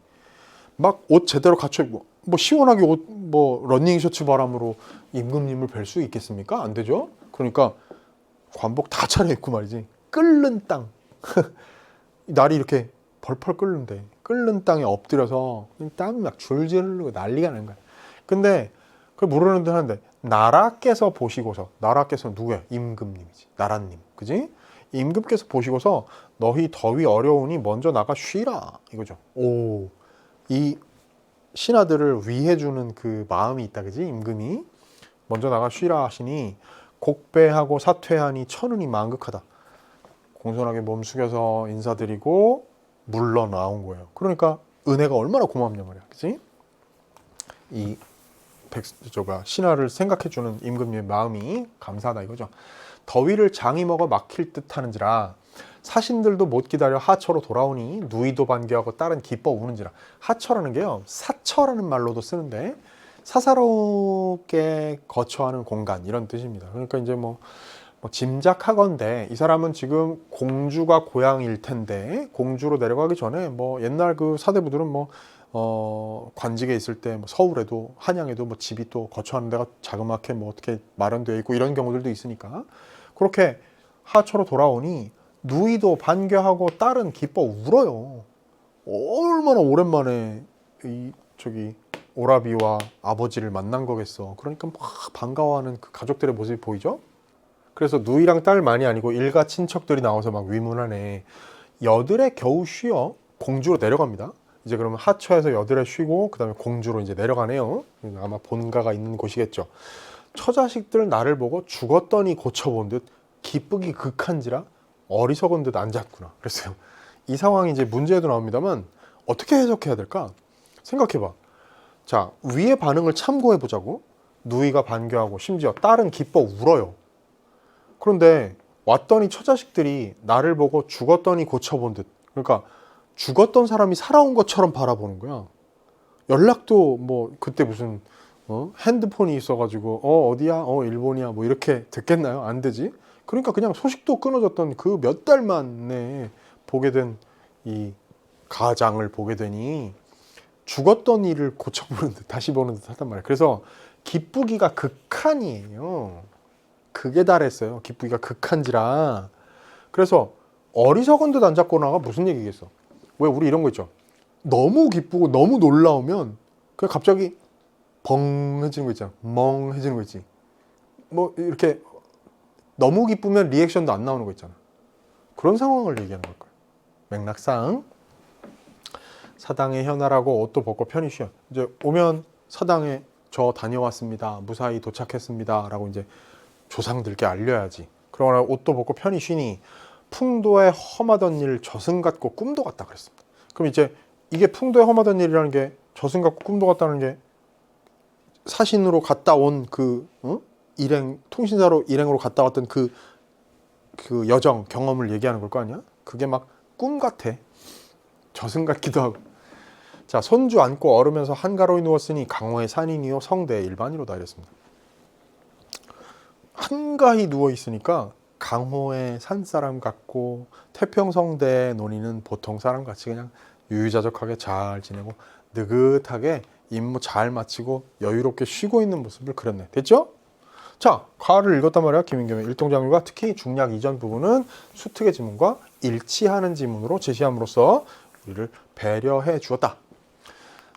막 옷 제대로 갖춰 입고 뭐 시원하게 옷 뭐 러닝 셔츠 바람으로 임금님을 뵐 수 있겠습니까? 안 되죠. 그러니까 관복 다 차려입고 말이지. 끓는 땅 날이 이렇게 벌펄 끓는데 끓는 땅에 엎드려서 땀이 막 줄줄 흐르고 난리가 나는 거야. 근데 그걸 모르는 듯 하는데 나라께서 보시고서, 나라께서 누구야? 임금님이지. 나라님, 그지? 임금께서 보시고서 너희 더위 어려우니 먼저 나가 쉬라 이거죠. 오, 이 신하들을 위해주는 그 마음이 있다, 그지? 임금이 먼저 나가 쉬라 하시니 곡배하고 사퇴하니 천운이 만극하다. 공손하게 몸 숙여서 인사드리고 물러나온 거예요. 그러니까 은혜가 얼마나 고맙냐 말이야, 그지? 이 신하를 생각해주는 임금님의 마음이 감사하다 이거죠. 더위를 장이 먹어 막힐 듯하는지라 사신들도 못 기다려 하처로 돌아오니 누이도 반겨하고 딸은 기뻐 우는지라. 하처라는 게요, 사처라는 말로도 쓰는데 사사롭게 거처하는 공간 이런 뜻입니다. 그러니까 이제 뭐 짐작하건대 이 사람은 지금 공주가 고향일 텐데 공주로 내려가기 전에 뭐 옛날 그 사대부들은 뭐 관직에 있을 때 뭐 서울에도 한양에도 뭐 집이 또 거처하는 데가 자그맣게 뭐 어떻게 마련되어 있고 이런 경우들도 있으니까 그렇게 하처로 돌아오니 누이도 반겨하고 딸은 기뻐 울어요. 얼마나 오랜만에 이 저기 오라비와 아버지를 만난 거겠어. 그러니까 막 반가워하는 그 가족들의 모습이 보이죠. 그래서 누이랑 딸만이 아니고 일가 친척들이 나와서 막 위문하네. 여들에 겨우 쉬어 공주로 내려갑니다. 이제 그러면 하처에서 여들에 쉬고 그 다음에 공주로 이제 내려가네요. 아마 본가가 있는 곳이겠죠. 처자식들 나를 보고 죽었더니 고쳐본 듯 기쁘기 극한지라 어리석은 듯 앉았구나. 그랬어요. 이 상황이 이제 문제도 나옵니다만 어떻게 해석해야 될까? 생각해봐. 자, 위의 반응을 참고해 보자고. 누이가 반겨하고 심지어 딸은 기뻐 울어요. 그런데 왔더니 처자식들이 나를 보고 죽었더니 고쳐본 듯, 그러니까 죽었던 사람이 살아온 것처럼 바라보는 거야. 연락도 뭐 그때 무슨 핸드폰이 있어가지고 어디야? 일본이야? 뭐 이렇게 됐겠나요? 안 되지. 그러니까 그냥 소식도 끊어졌던 그 몇 달 만에 보게 된 이 가장을 보게 되니 죽었던 일을 고쳐보는 듯 다시 보는 듯 하단 말이에요. 그래서 기쁘기가 극한이에요. 극에 달했어요. 기쁘기가 극한지라. 그래서 어리석은 듯 앉았거나가 무슨 얘기겠어. 왜 우리 이런 거 있죠. 너무 기쁘고 너무 놀라우면 그냥 갑자기 벙해지는 거 있잖아. 멍해지는 거 있지. 뭐 이렇게 너무 기쁘면 리액션도 안 나오는 거 있잖아. 그런 상황을 얘기하는 걸 거예요. 맥락상 사당에 현하라고 옷도 벗고 편히 쉬어. 이제 오면 사당에 저 다녀왔습니다. 무사히 도착했습니다. 라고 이제 조상들께 알려야지. 그러나 옷도 벗고 편히 쉬니 풍도에 험하던 일 저승 같고 꿈도 같다 그랬습니다. 그럼 이제 이게 풍도에 험하던 일이라는 게 저승 같고 꿈도 같다는 게 사신으로 갔다 온 그 일행, 통신사로 일행으로 갔다 왔던 그 여정 경험을 얘기하는 걸 거 아니야? 그게 막 꿈 같아. 저승 같기도 하고. 자, 손주 안고 얼으면서 한가로이 누웠으니 강호의 산인이요 성대의 일반이로다 이랬습니다. 한가히 누워 있으니까 강호의 산사람 같고 태평성대의 논의는 보통 사람 같이 그냥 유유자적하게 잘 지내고 느긋하게 임무 잘 마치고 여유롭게 쉬고 있는 모습을 그렸네. 됐죠? 자, 가를 읽었단 말이야. 김인겸의 일동장류가 특히 중략 이전 부분은 수특의 지문과 일치하는 지문으로 제시함으로써 우리를 배려해 주었다.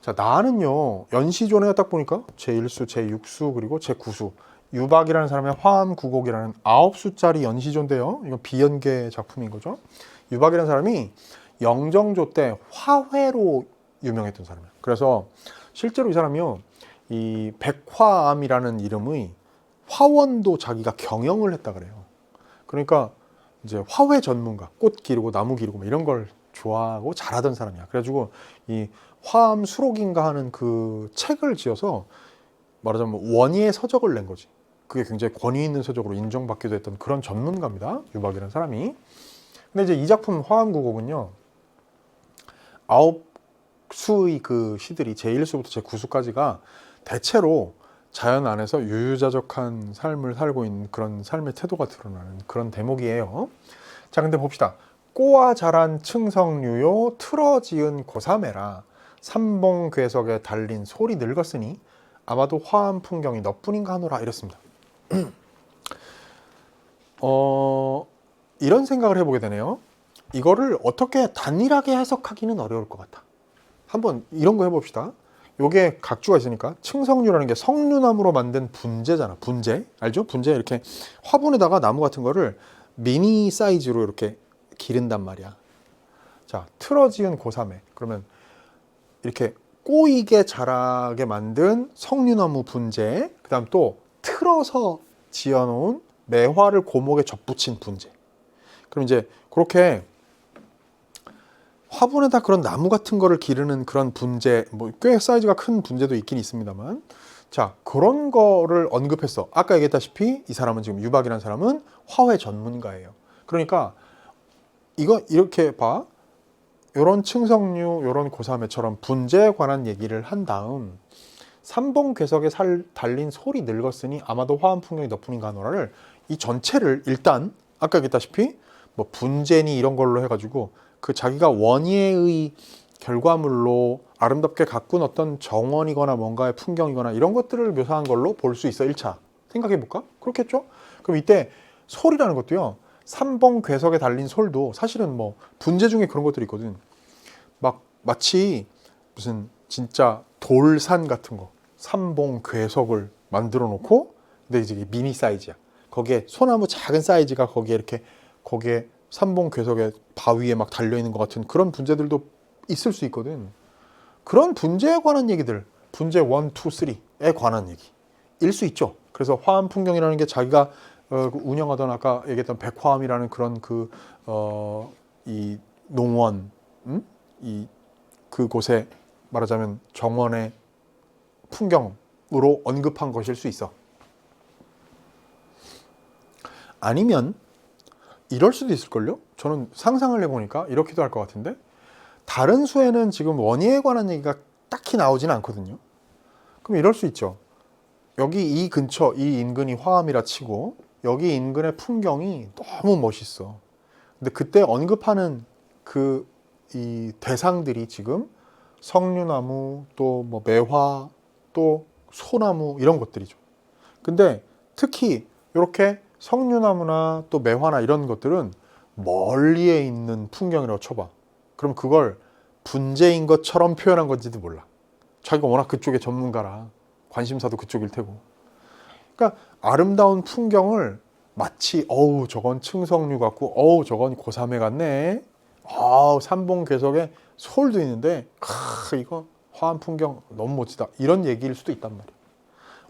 자, 나는요 연시존에 딱 보니까 제1수, 제6수 그리고 제9수 유박이라는 사람의 화암구곡이라는 9수짜리 연시조인데요. 이건 비연계 작품인 거죠. 유박이라는 사람이 영정조 때 화훼로 유명했던 사람이에요. 그래서 실제로 이 사람이요, 이 백화암이라는 이름의 화원도 자기가 경영을 했다 그래요. 그러니까 이제 화훼 전문가, 꽃 기르고 나무 기르고 이런 걸 좋아하고 잘하던 사람이야. 그래가지고 이 화암 수록인가 하는 그 책을 지어서 말하자면 원예의 서적을 낸 거지. 그게 굉장히 권위 있는 서적으로 인정받기도 했던 그런 전문가입니다. 유박이라는 사람이. 근데 이제 이 작품 화암구곡은요, 9수의 그 시들이 제1수부터 제9수까지가 대체로 자연 안에서 유유자적한 삶을 살고 있는 그런 삶의 태도가 드러나는 그런 대목이에요. 자, 근데 봅시다. 꼬아 자란 층성류요 틀어지은 고사매라 삼봉괴석에 달린 솔이 늙었으니 아마도 화한 풍경이 너뿐인가 하노라 이랬습니다. 이런 생각을 해보게 되네요. 이거를 어떻게 단일하게 해석하기는 어려울 것 같아. 한번 이런 거 해봅시다. 요게 각주가 있으니까 층성류라는 게 석류나무로 만든 분재잖아. 분재 알죠? 분재 이렇게 화분에다가 나무 같은 거를 미니 사이즈로 이렇게 기른단 말이야. 자, 틀어지은 고사매. 그러면 이렇게 꼬이게 자라게 만든 석류나무 분재, 그 다음 또 틀어서 지어놓은 매화를 고목에 접붙인 분재. 그럼 이제 그렇게 화분에다 그런 나무 같은 거를 기르는 그런 분재, 뭐 꽤 사이즈가 큰 분재도 있긴 있습니다만, 자, 그런 거를 언급했어. 아까 얘기했다시피 이 사람은 지금 유박이라는 사람은 화훼 전문가예요. 그러니까 이거 이렇게 봐. 요런 층성류, 요런 고사매처럼 분재에 관한 얘기를 한 다음 삼봉괴석에 달린 솔이 늙었으니 아마도 화한 풍경이 너뿐인가 하노라를 이 전체를 일단 아까 얘기했다시피 뭐 분재니 이런 걸로 해가지고 그 자기가 원예의 결과물로 아름답게 가꾼 어떤 정원이거나 뭔가의 풍경이거나 이런 것들을 묘사한 걸로 볼 수 있어. 1차 생각해볼까? 그렇겠죠? 그럼 이때 솔이라는 것도요, 삼봉괴석에 달린 솔도 사실은 뭐 분재 중에 그런 것들이 있거든. 막 마치 무슨 진짜 돌산 같은 거 삼봉괴석을 만들어 놓고, 근데 이제 미니 사이즈야. 거기에 소나무 작은 사이즈가 거기에 삼봉괴석의 바위에 막 달려 있는 것 같은 그런 분재들도 있을 수 있거든. 그런 분재에 관한 얘기들, 분재 1, 2, 3에 관한 얘기일 수 있죠. 그래서 화한 풍경이라는 게 자기가 운영하던 아까 얘기했던 백화암이라는 그런 이 농원, 그곳에 말하자면 정원의 풍경으로 언급한 것일 수 있어. 아니면 이럴 수도 있을걸요? 저는 상상을 해보니까 이렇게도 할 것 같은데, 다른 수에는 지금 원예에 관한 얘기가 딱히 나오지는 않거든요. 그럼 이럴 수 있죠. 여기 이 근처, 이 인근이 화암이라 치고 여기 인근의 풍경이 너무 멋있어. 근데 그때 언급하는 이 대상들이 지금 석류나무, 또 뭐 매화, 또 소나무 이런 것들이죠. 근데 특히 이렇게 석류나무나 또 매화나 이런 것들은 멀리에 있는 풍경이라고 쳐봐. 그럼 그걸 분재인 것처럼 표현한 건지도 몰라. 자기가 워낙 그쪽의 전문가라 관심사도 그쪽일 테고. 그러니까 아름다운 풍경을 마치 어우 저건 층성류 같고 어우 저건 고사매 같네. 아우 삼봉괴석에 솔도 있는데 이거 화한 풍경 너무 멋지다. 이런 얘기일 수도 있단 말이야.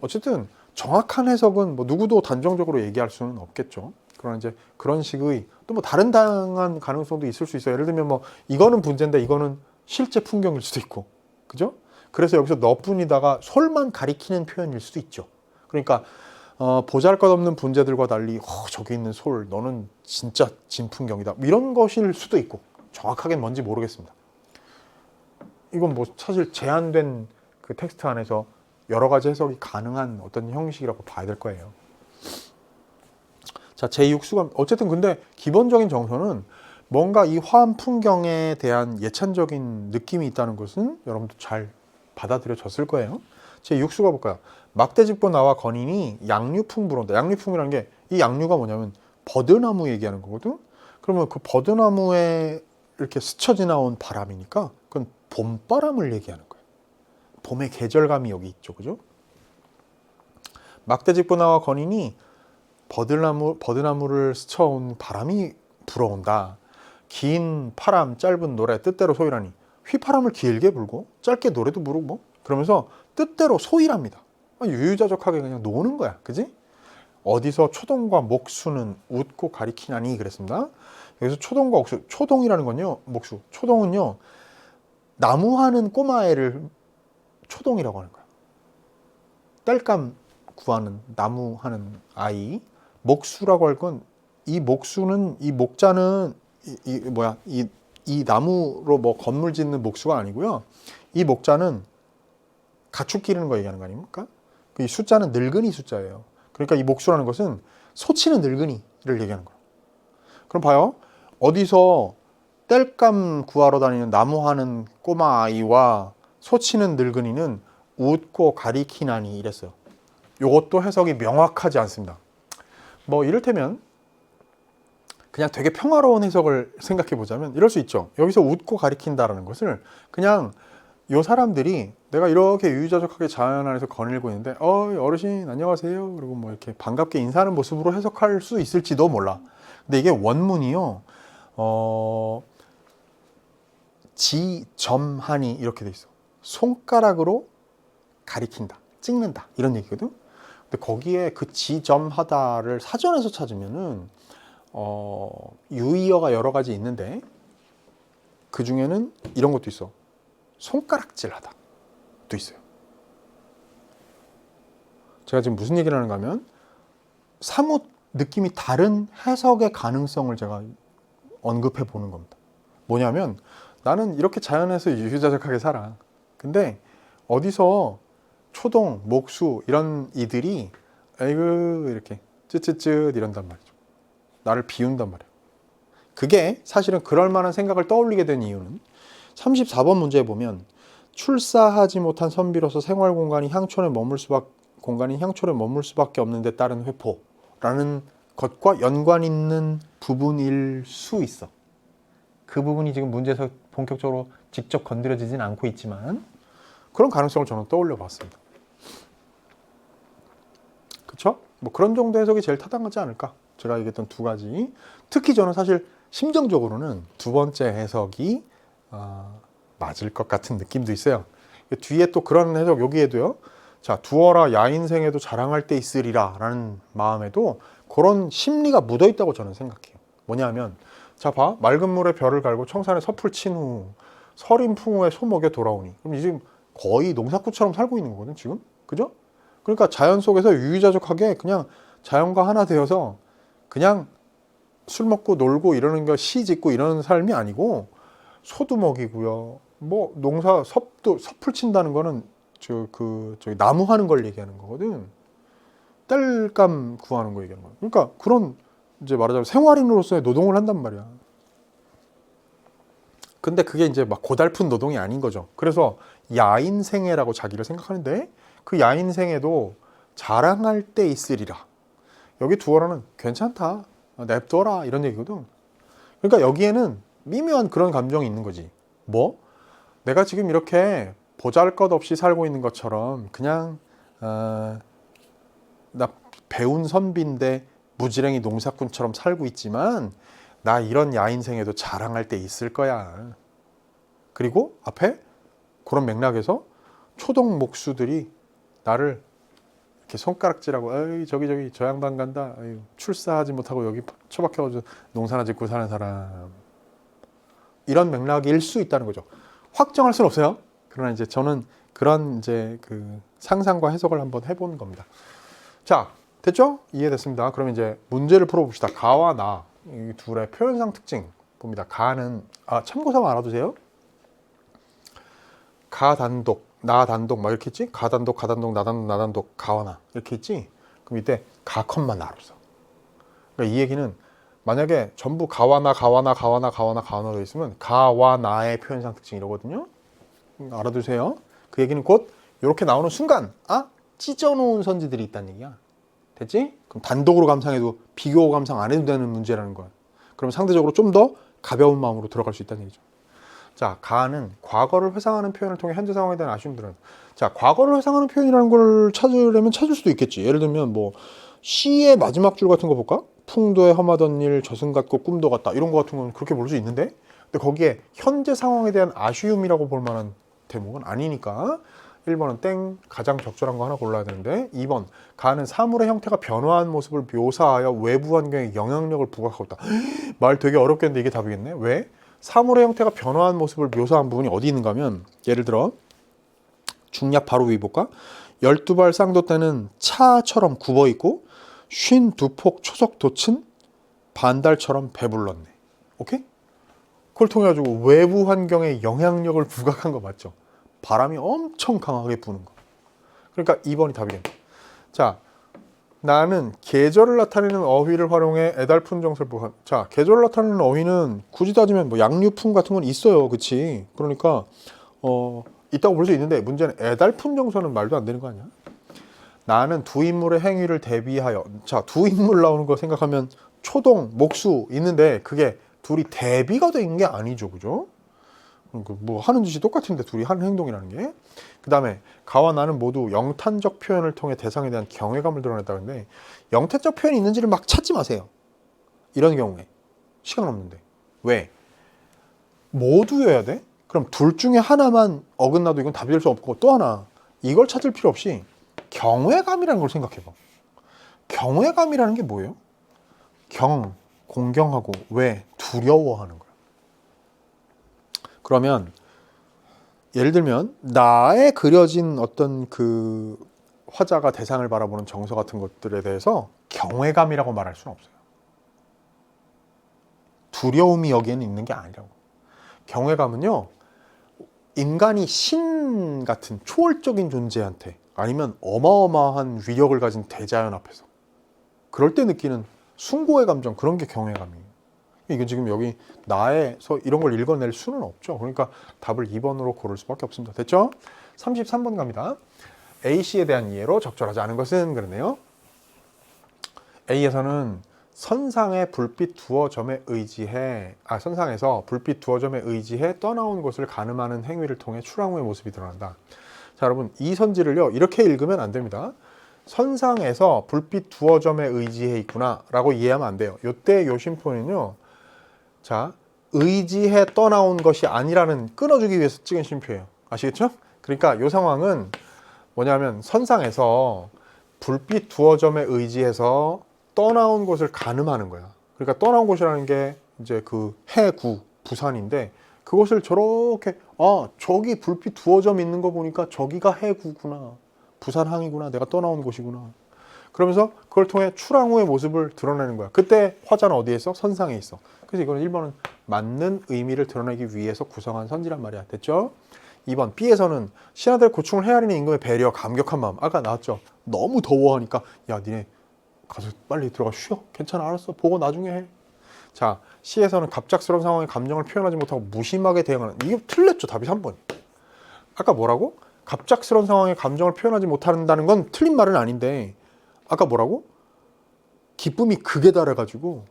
어쨌든 정확한 해석은 뭐 누구도 단정적으로 얘기할 수는 없겠죠. 그러나 이제 그런 식의 또 뭐 다른 다양한 가능성도 있을 수 있어요. 예를 들면 뭐 이거는 분재인데 이거는 실제 풍경일 수도 있고, 그죠? 그래서 여기서 너뿐이다가 솔만 가리키는 표현일 수도 있죠. 그러니까 보잘것없는 분재들과 달리 저기 있는 솔 너는 진짜 진풍경이다 이런 것일 수도 있고, 정확하게는 뭔지 모르겠습니다. 이건 뭐 사실 제한된 그 텍스트 안에서 여러 가지 해석이 가능한 어떤 형식이라고 봐야 될 거예요. 자, 제6수가 어쨌든 근데 기본적인 정서는 뭔가 이 화한 풍경에 대한 예찬적인 느낌이 있다는 것은 여러분도 잘 받아들여졌을 거예요. 제6수가 볼까요? 막대짚고 나와 거니니 양류풍 불어온다. 양류풍이라는 게 이 양류가 뭐냐면 버드나무 얘기하는 거거든. 그러면 그 버드나무에 이렇게 스쳐 지나온 바람이니까 그건 봄바람을 얘기하는 거예요. 봄의 계절감이 여기 있죠. 그죠? 막대짚고 나와 거니니 버드나무를 스쳐온 바람이 불어온다. 긴 파람 짧은 노래 뜻대로 소이라니. 휘파람을 길게 불고 짧게 노래도 부르고 그러면서 뜻대로 소이랍니다. 유유자적하게 그냥 노는 거야. 그지? 어디서 초동과 목수는 웃고 가리키냐니 그랬습니다. 여기서 초동과 목수, 초동이라는 건요, 목수, 초동은요, 나무하는 꼬마애를 초동이라고 하는 거야. 땔감 구하는 나무하는 아이. 목수라고 할 건 이 목수는 이 목자는 이 나무로 뭐 건물 짓는 목수가 아니고요. 이 목자는 가축 기르는 거 얘기하는 거 아닙니까? 이 숫자는 늙은이 숫자예요. 그러니까 이 목수라는 것은 소치는 늙은이를 얘기하는 거예요. 그럼 봐요. 어디서 땔감 구하러 다니는 나무하는 꼬마 아이와 소치는 늙은이는 웃고 가리키나니 이랬어요. 이것도 해석이 명확하지 않습니다. 뭐 이를테면 그냥 되게 평화로운 해석을 생각해 보자면 이럴 수 있죠. 여기서 웃고 가리킨다라는 것을 그냥 요 사람들이 내가 이렇게 유유자적하게 자연 안에서 거닐고 있는데 어르신 안녕하세요 그리고 뭐 이렇게 반갑게 인사하는 모습으로 해석할 수 있을지도 몰라. 근데 이게 원문이요 지점하니 이렇게 돼 있어. 손가락으로 가리킨다, 찍는다 이런 얘기거든. 근데 거기에 그 지점하다를 사전에서 찾으면은 유의어가 여러 가지 있는데 그 중에는 이런 것도 있어. 손가락질하다 도 있어요. 제가 지금 무슨 얘기를 하는가 하면 사뭇 느낌이 다른 해석의 가능성을 제가 언급해 보는 겁니다. 뭐냐면 나는 이렇게 자연에서 유유자적하게 살아. 근데 어디서 초동, 목수 이런 이들이 아이고 이렇게 쯧쯧쯧 이런단 말이죠. 나를 비운단 말이에요. 그게 사실은 그럴 만한 생각을 떠올리게 된 이유는 34번 문제에 보면 출사하지 못한 선비로서 생활 공간이 향촌에 머물 수밖에 없는 데 따른 회포라는 것과 연관 있는 부분일 수 있어. 그 부분이 지금 문제에서 본격적으로 직접 건드려지진 않고 있지만 그런 가능성을 저는 떠올려 봤습니다. 그쵸? 뭐 그런 정도 해석이 제일 타당하지 않을까? 제가 얘기했던 두 가지. 특히 저는 사실 심정적으로는 두 번째 해석이 맞을 것 같은 느낌도 있어요. 뒤에 또 그런 해석 여기에도요. 자, 두어라 야인생에도 자랑할 때 있으리라 라는 마음에도 그런 심리가 묻어 있다고 저는 생각해요. 뭐냐면 자 봐. 맑은 물에 별을 갈고 청산에 섭을 친 후 서린 풍우에 소 먹여 돌아오니. 그럼 지금 거의 농사꾼처럼 살고 있는 거거든 지금. 그죠? 그러니까 자연 속에서 유유자적하게 그냥 자연과 하나 되어서 그냥 술 먹고 놀고 이러는 거 시 짓고 이러는 삶이 아니고 소도 먹이고요. 뭐 농사 섭을 친다는 거는 저기 나무 하는 걸 얘기하는 거거든. 땔감 구하는 거 얘기하는 거야. 그러니까 그런 이제 말하자면 생활인으로서의 노동을 한단 말이야. 근데 그게 이제 막 고달픈 노동이 아닌 거죠. 그래서 야인생애라고 자기를 생각하는데 그 야인생애도 자랑할 때 있으리라. 여기 두어라는 괜찮다. 냅둬라 이런 얘기거든. 그러니까 여기에는 미묘한 그런 감정이 있는 거지. 뭐? 내가 지금 이렇게 보잘것없이 살고 있는 것처럼 그냥 나 배운 선비인데 무지랭이 농사꾼처럼 살고 있지만 나 이런 야인생에도 자랑할 때 있을 거야. 그리고 앞에 그런 맥락에서 초동 목수들이 나를 이렇게 손가락질하고 에이 저기 저 양반 간다. 에이, 출사하지 못하고 여기 처박혀가지고 농사나 짓고 사는 사람. 이런 맥락일 수 있다는 거죠. 확정할 수는 없어요. 그러나 이제 저는 그런 이제 그 상상과 해석을 한번 해본 겁니다. 자, 됐죠? 이해됐습니다. 그럼 이제 문제를 풀어봅시다. 가와 나, 이 둘의 표현상 특징 봅니다. 가는 참고사만 알아두세요. 가 단독, 나 단독 막 이렇게 있지? 가 단독, 나 단독, 가와 나 이렇게 있지? 그럼 이때 가 컷만 나로 써. 그러니까 이 얘기는 만약에 전부 가와 나 되어 있으면 가와 나의 표현상 특징 이러거든요. 알아두세요. 그 얘기는 곧 이렇게 나오는 순간 찢어놓은 선지들이 있다는 얘기야. 됐지? 그럼 단독으로 감상해도 비교 감상 안 해도 되는 문제라는 거야. 그럼 상대적으로 좀 더 가벼운 마음으로 들어갈 수 있다는 얘기죠. 자, 가는 과거를 회상하는 표현을 통해 현재 상황에 대한 아쉬움들은 자, 과거를 회상하는 표현이라는 걸 찾으려면 찾을 수도 있겠지. 예를 들면 뭐 시의 마지막 줄 같은 거 볼까? 풍도에 험하던 일 저승 같고 꿈도 같다 이런 거 같은 건 그렇게 볼 수 있는데 근데 거기에 현재 상황에 대한 아쉬움이라고 볼 만한 대목은 아니니까 1번은 땡 가장 적절한 거 하나 골라야 되는데 2번 가는 사물의 형태가 변화한 모습을 묘사하여 외부 환경에 영향력을 부각하고 있다. 말 되게 어렵겠는데 이게 답이겠네. 왜? 사물의 형태가 변화한 모습을 묘사한 부분이 어디 있는가 하면 예를 들어 중약 바로 위 볼까? 12발 쌍돛대는 차처럼 굽어있고 52폭 초석 돛은 반달처럼 배불렀네. 오케이? 그걸 통해 가지고 외부 환경에 영향력을 부각한 거 맞죠? 바람이 엄청 강하게 부는 거. 그러니까 2번이 답이겠네. 자, 나는 계절을 나타내는 어휘를 활용해 애달픈 정서를 보한. 자, 계절을 나타내는 어휘는 굳이 따지면 뭐 양류품 같은 건 있어요, 그렇지? 그러니까 있다고 볼 수 있는데 문제는 애달픈 정서는 말도 안 되는 거 아니야? 나는 두 인물의 행위를 대비하여. 자, 두 인물 나오는 거 생각하면 초동, 목수 있는데 그게 둘이 대비가 된 게 아니죠, 그죠? 뭐 하는 짓이 똑같은데 둘이 하는 행동이라는 게. 그 다음에 가와 나는 모두 영탄적 표현을 통해 대상에 대한 경외감을 드러냈다는데, 영탄적 표현이 있는지를 막 찾지 마세요. 이런 경우에 시간 없는데. 왜? 모두여야 돼? 그럼 둘 중에 하나만 어긋나도 이건 답이 될 수 없고, 또 하나 이걸 찾을 필요 없이 경외감이라는 걸 생각해봐. 경외감이라는 게 뭐예요? 공경하고, 왜? 두려워하는 거야. 그러면 예를 들면 나의 그려진 어떤 그 화자가 대상을 바라보는 정서 같은 것들에 대해서 경외감이라고 말할 수는 없어요. 두려움이 여기에는 있는 게 아니라고. 경외감은요, 인간이 신 같은 초월적인 존재한테, 아니면 어마어마한 위력을 가진 대자연 앞에서 그럴 때 느끼는 숭고의 감정, 그런 게 경외감이에요. 이게 지금 여기 나에서 이런 걸 읽어낼 수는 없죠. 그러니까 답을 2번으로 고를 수밖에 없습니다. 됐죠? 33번 갑니다. A씨에 대한 이해로 적절하지 않은 것은 그러네요. A에서는 선상에 불빛 두어 점에 의지해, 선상에서 불빛 두어 점에 의지해 떠나온 곳을 가늠하는 행위를 통해 출항후의 모습이 드러난다. 자, 여러분, 이 선지를요, 이렇게 읽으면 안 됩니다. 선상에서 불빛 두어 점에 의지해 있구나 라고 이해하면 안 돼요. 요때 요 쉼표는요, 자, 의지해 떠나온 것이 아니라는, 끊어주기 위해서 찍은 쉼표예요. 아시겠죠? 그러니까 이 상황은 뭐냐면 선상에서 불빛 두어 점에 의지해서 떠나온 곳을 가늠하는 거야. 그러니까 떠나온 곳이라는 게 이제 그 해구, 부산인데, 그것을 저렇게, 저기 불빛 두어 점 있는 거 보니까 저기가 해구구나, 부산항이구나, 내가 떠나온 곳이구나. 그러면서 그걸 통해 출항 후의 모습을 드러내는 거야. 그때 화자는 어디에 있어? 선상에 있어. 그래서 이거는 1번은 맞는 의미를 드러내기 위해서 구성한 선지란 말이야. 됐죠? 2번 B에서는 신하들 고충을 헤아리는 임금의 배려, 감격한 마음. 아까 나왔죠? 너무 더워하니까 야, 니네 가서 빨리 들어가 쉬어. 괜찮아, 알았어. 보고 나중에 해. 자, C에서는 갑작스러운 상황에 감정을 표현하지 못하고 무심하게 대응하는. 이게 틀렸죠. 답이 3번. 아까 뭐라고? 갑작스러운 상황에 감정을 표현하지 못한다는 건 틀린 말은 아닌데, 아까 뭐라고? 기쁨이 극에 달해가지고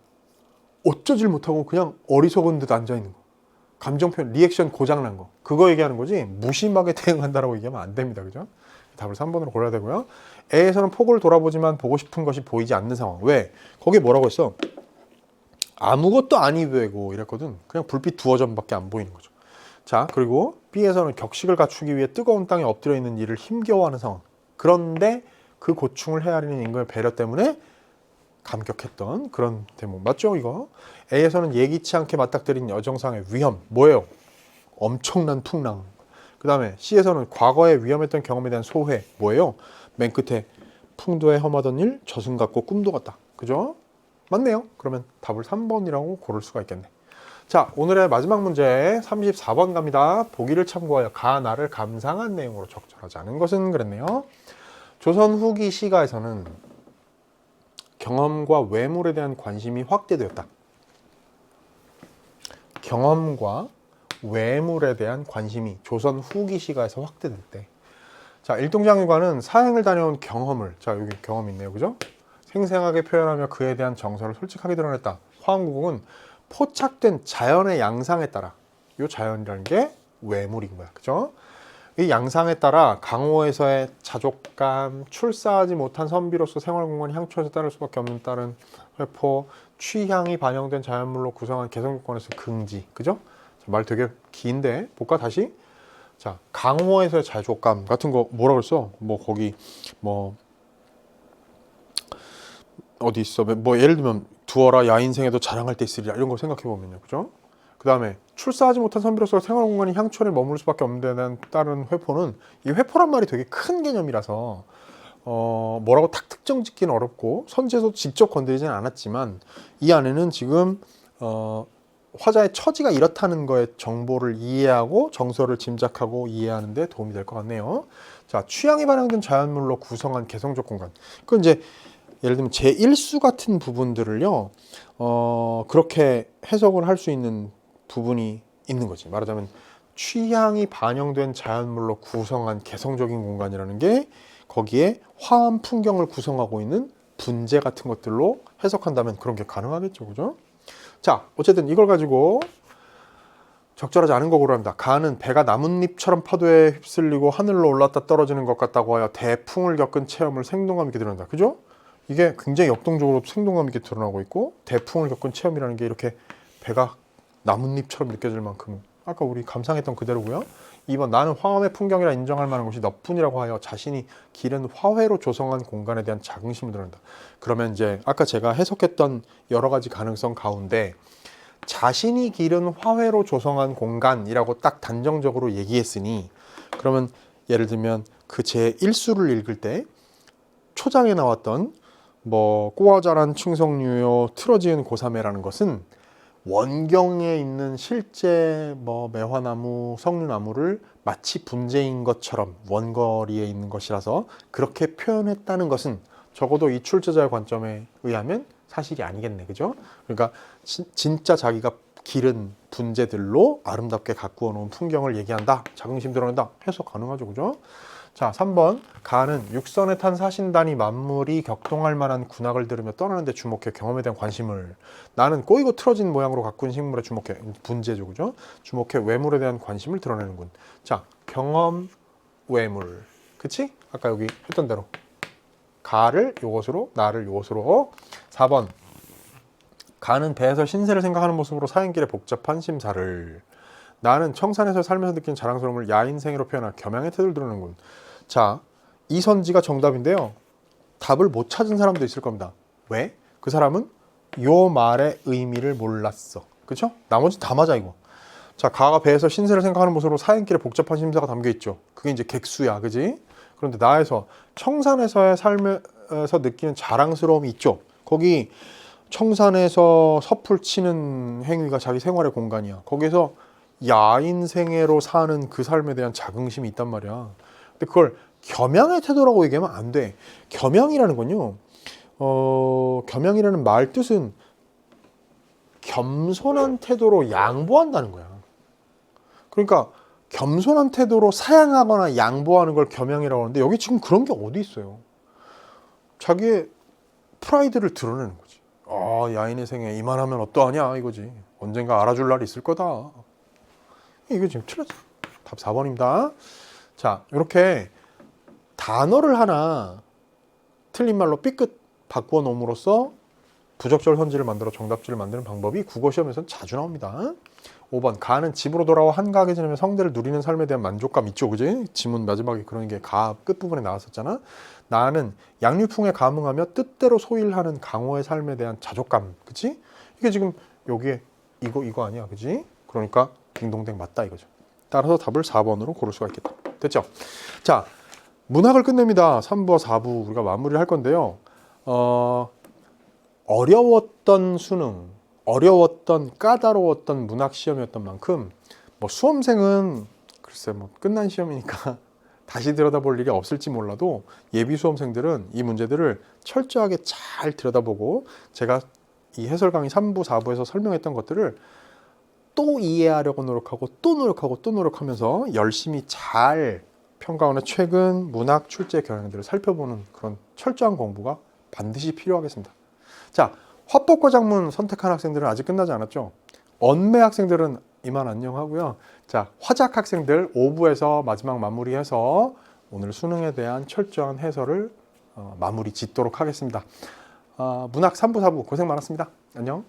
어쩌질 못하고 그냥 어리석은 듯 앉아있는 거. 감정 표현, 리액션 고장난 거. 그거 얘기하는 거지 무심하게 대응한다라고 얘기하면 안 됩니다. 그죠? 답을 3번으로 골라야 되고요. A에서는 폭을 돌아보지만 보고 싶은 것이 보이지 않는 상황. 왜? 거기에 뭐라고 했어? 아무것도 아니 되고 이랬거든. 그냥 불빛 두어 점밖에 안 보이는 거죠. 자, 그리고 B에서는 격식을 갖추기 위해 뜨거운 땅에 엎드려 있는 이를 힘겨워하는 상황. 그런데 그 고충을 헤아리는 임금의 배려 때문에 감격했던 그런 대목. 맞죠, 이거? A에서는 예기치 않게 맞닥뜨린 여정상의 위험. 뭐예요? 엄청난 풍랑. 그 다음에 C에서는 과거에 위험했던 경험에 대한 소회. 뭐예요? 맨 끝에 풍도에 험하던 일, 저승 같고 꿈도 같다. 그죠? 맞네요. 그러면 답을 3번이라고 고를 수가 있겠네. 자, 오늘의 마지막 문제 34번 갑니다. 보기를 참고하여 가나를 감상한 내용으로 적절하지 않은 것은 그랬네요. 조선 후기 시가에서는 경험과 외물에 대한 관심이 확대되었다. 경험과 외물에 대한 관심이 조선 후기 시가에서 확대될 때, 자, 일동장유관은 사행을 다녀온 경험을, 자, 여기 경험이 있네요. 그죠? 생생하게 표현하며 그에 대한 정서를 솔직하게 드러냈다. 화엄구공은 포착된 자연의 양상에 따라, 이 자연이라는 게 외물인 거야. 그죠? 이 양상에 따라 강호에서의 자족감, 출사하지 못한 선비로서 생활공간이 향초에서 따를 수밖에 없는 다른 회포, 취향이 반영된 자연물로 구성한 개성조건에서 긍지. 그죠? 말 되게 긴데 볼까 다시? 자, 강호에서의 자족감 같은 거 뭐라고 했어? 뭐 거기 뭐 어디 있어? 뭐 예를 들면 두어라 야인생에도 자랑할 때 있으리라, 이런 거 생각해 보면요. 그죠? 그 다음에 출사하지 못한 선비로서 생활공간이 향초에 머물 수밖에 없는 데는 다른 회포는, 이 회포란 말이 되게 큰 개념이라서 뭐라고 딱 특정 짓기는 어렵고 선지에서도 직접 건드리지는 않았지만, 이 안에는 지금 화자의 처지가 이렇다는 거에 정보를 이해하고 정서를 짐작하고 이해하는 데 도움이 될 것 같네요. 자, 취향이 반영된 자연물로 구성한 개성적 공간. 그건 이제 예를 들면 제1수 같은 부분들을요, 그렇게 해석을 할 수 있는 부분이 있는 거지. 말하자면 취향이 반영된 자연물로 구성한 개성적인 공간이라는 게 거기에 화한 풍경을 구성하고 있는 분재 같은 것들로 해석한다면 그런 게 가능하겠죠. 그죠? 자, 어쨌든 이걸 가지고 적절하지 않은 거 고르랍니다. 가는 배가 나뭇잎처럼 파도에 휩쓸리고 하늘로 올랐다 떨어지는 것 같다고 하여 대풍을 겪은 체험을 생동감 있게 드러낸다. 그죠? 이게 굉장히 역동적으로 생동감 있게 드러나고 있고, 대풍을 겪은 체험이라는 게 이렇게 배가 나뭇잎처럼 느껴질 만큼 아까 우리 감상했던 그대로고요. 2번 나는 화엄의 풍경이라 인정할 만한 것이 너뿐이라고 하여 자신이 기른 화훼로 조성한 공간에 대한 자긍심을 드러낸다. 그러면 이제 아까 제가 해석했던 여러 가지 가능성 가운데 자신이 기른 화훼로 조성한 공간이라고 딱 단정적으로 얘기했으니, 그러면 예를 들면 그 제1수를 읽을 때 초장에 나왔던 뭐 꼬아 자란 충성류요 틀어지은 고사매라는 것은 원경에 있는 실제 뭐 매화나무, 석류나무를 마치 분재인 것처럼 원거리에 있는 것이라서 그렇게 표현했다는 것은 적어도 이 출제자의 관점에 의하면 사실이 아니겠네. 그죠? 그러니까 진짜 자기가 기른 분재들로 아름답게 가꾸어 놓은 풍경을 얘기한다. 자긍심 드러낸다. 해석 가능하죠. 그죠? 자, 3번 가는 육선에 탄 사신단이 만물이 격동할 만한 군악을 들으며 떠나는데 주목해 경험에 대한 관심을, 나는 꼬이고 틀어진 모양으로 가꾼 식물에 주목해, 분재죠. 그죠? 주목해 외물에 대한 관심을 드러내는군. 자, 경험, 외물. 그치? 아까 여기 했던 대로 가를 요것으로, 나를 요것으로. 4번 가는 배에서 신세를 생각하는 모습으로 사행길의 복잡한 심사를, 나는 청산에서 살면서 느낀 자랑스러움을 야인생애로 표현할 겸양의 태도를 드러내는군. 자, 이 선지가 정답인데요. 답을 못 찾은 사람도 있을 겁니다. 왜? 그 사람은 요 말의 의미를 몰랐어. 그쵸? 나머지 다 맞아 이거. 자, 가가 배에서 신세를 생각하는 모습으로 사행길에 복잡한 심사가 담겨 있죠. 그게 이제 객수야. 그지? 그런데 나에서 청산에서의 삶에서 느끼는 자랑스러움이 있죠. 거기 청산에서 섭풀 치는 행위가 자기 생활의 공간이야. 거기서 야인생애로 사는 그 삶에 대한 자긍심이 있단 말이야. 근데 그걸 겸양의 태도라고 얘기하면 안 돼. 겸양이라는 건요, 겸양이라는 말 뜻은 겸손한 태도로 양보한다는 거야. 그러니까 겸손한 태도로 사양하거나 양보하는 걸 겸양이라고 하는데, 여기 지금 그런 게 어디 있어요. 자기의 프라이드를 드러내는 거지. 야인의 생애 이만하면 어떠하냐 이거지. 언젠가 알아줄 날이 있을 거다. 이거 지금 틀렸어. 답 4번입니다. 자, 이렇게 단어를 하나 틀린 말로 삐끗 바꾸어 놓음으로써 부적절 현지를 만들어 정답지를 만드는 방법이 국어시험에서는 자주 나옵니다. 5번 가는 집으로 돌아와 한가하게 지내며 성대를 누리는 삶에 대한 만족감 있죠. 그지? 지문 마지막에 그런 게 가 끝부분에 나왔었잖아. 나는 양류풍에 감응하며 뜻대로 소일하는 강호의 삶에 대한 자족감. 그치? 이게 지금 여기에 이거 아니야. 그지? 그러니까 딩동댕 맞다 이거죠. 따라서 답을 4번으로 고를 수가 있겠다. 됐죠? 자, 문학을 끝냅니다. 3부와 4부 우리가 마무리를 할 건데요. 어려웠던 수능, 어려웠던 까다로웠던 문학 시험이었던 만큼 뭐 수험생은 글쎄 뭐 끝난 시험이니까 다시 들여다볼 일이 없을지 몰라도 예비 수험생들은 이 문제들을 철저하게 잘 들여다보고 제가 이 해설 강의 3부, 4부에서 설명했던 것들을 또 이해하려고 노력하고 또 노력하고 또 노력하면서 열심히 잘 평가원의 최근 문학 출제 경향들을 살펴보는 그런 철저한 공부가 반드시 필요하겠습니다. 자, 화법과 작문 선택한 학생들은 아직 끝나지 않았죠. 언매 학생들은 이만 안녕하고요. 자, 화작 학생들 5부에서 마지막 마무리해서 오늘 수능에 대한 철저한 해설을 마무리 짓도록 하겠습니다. 문학 3부, 4부 고생 많았습니다. 안녕.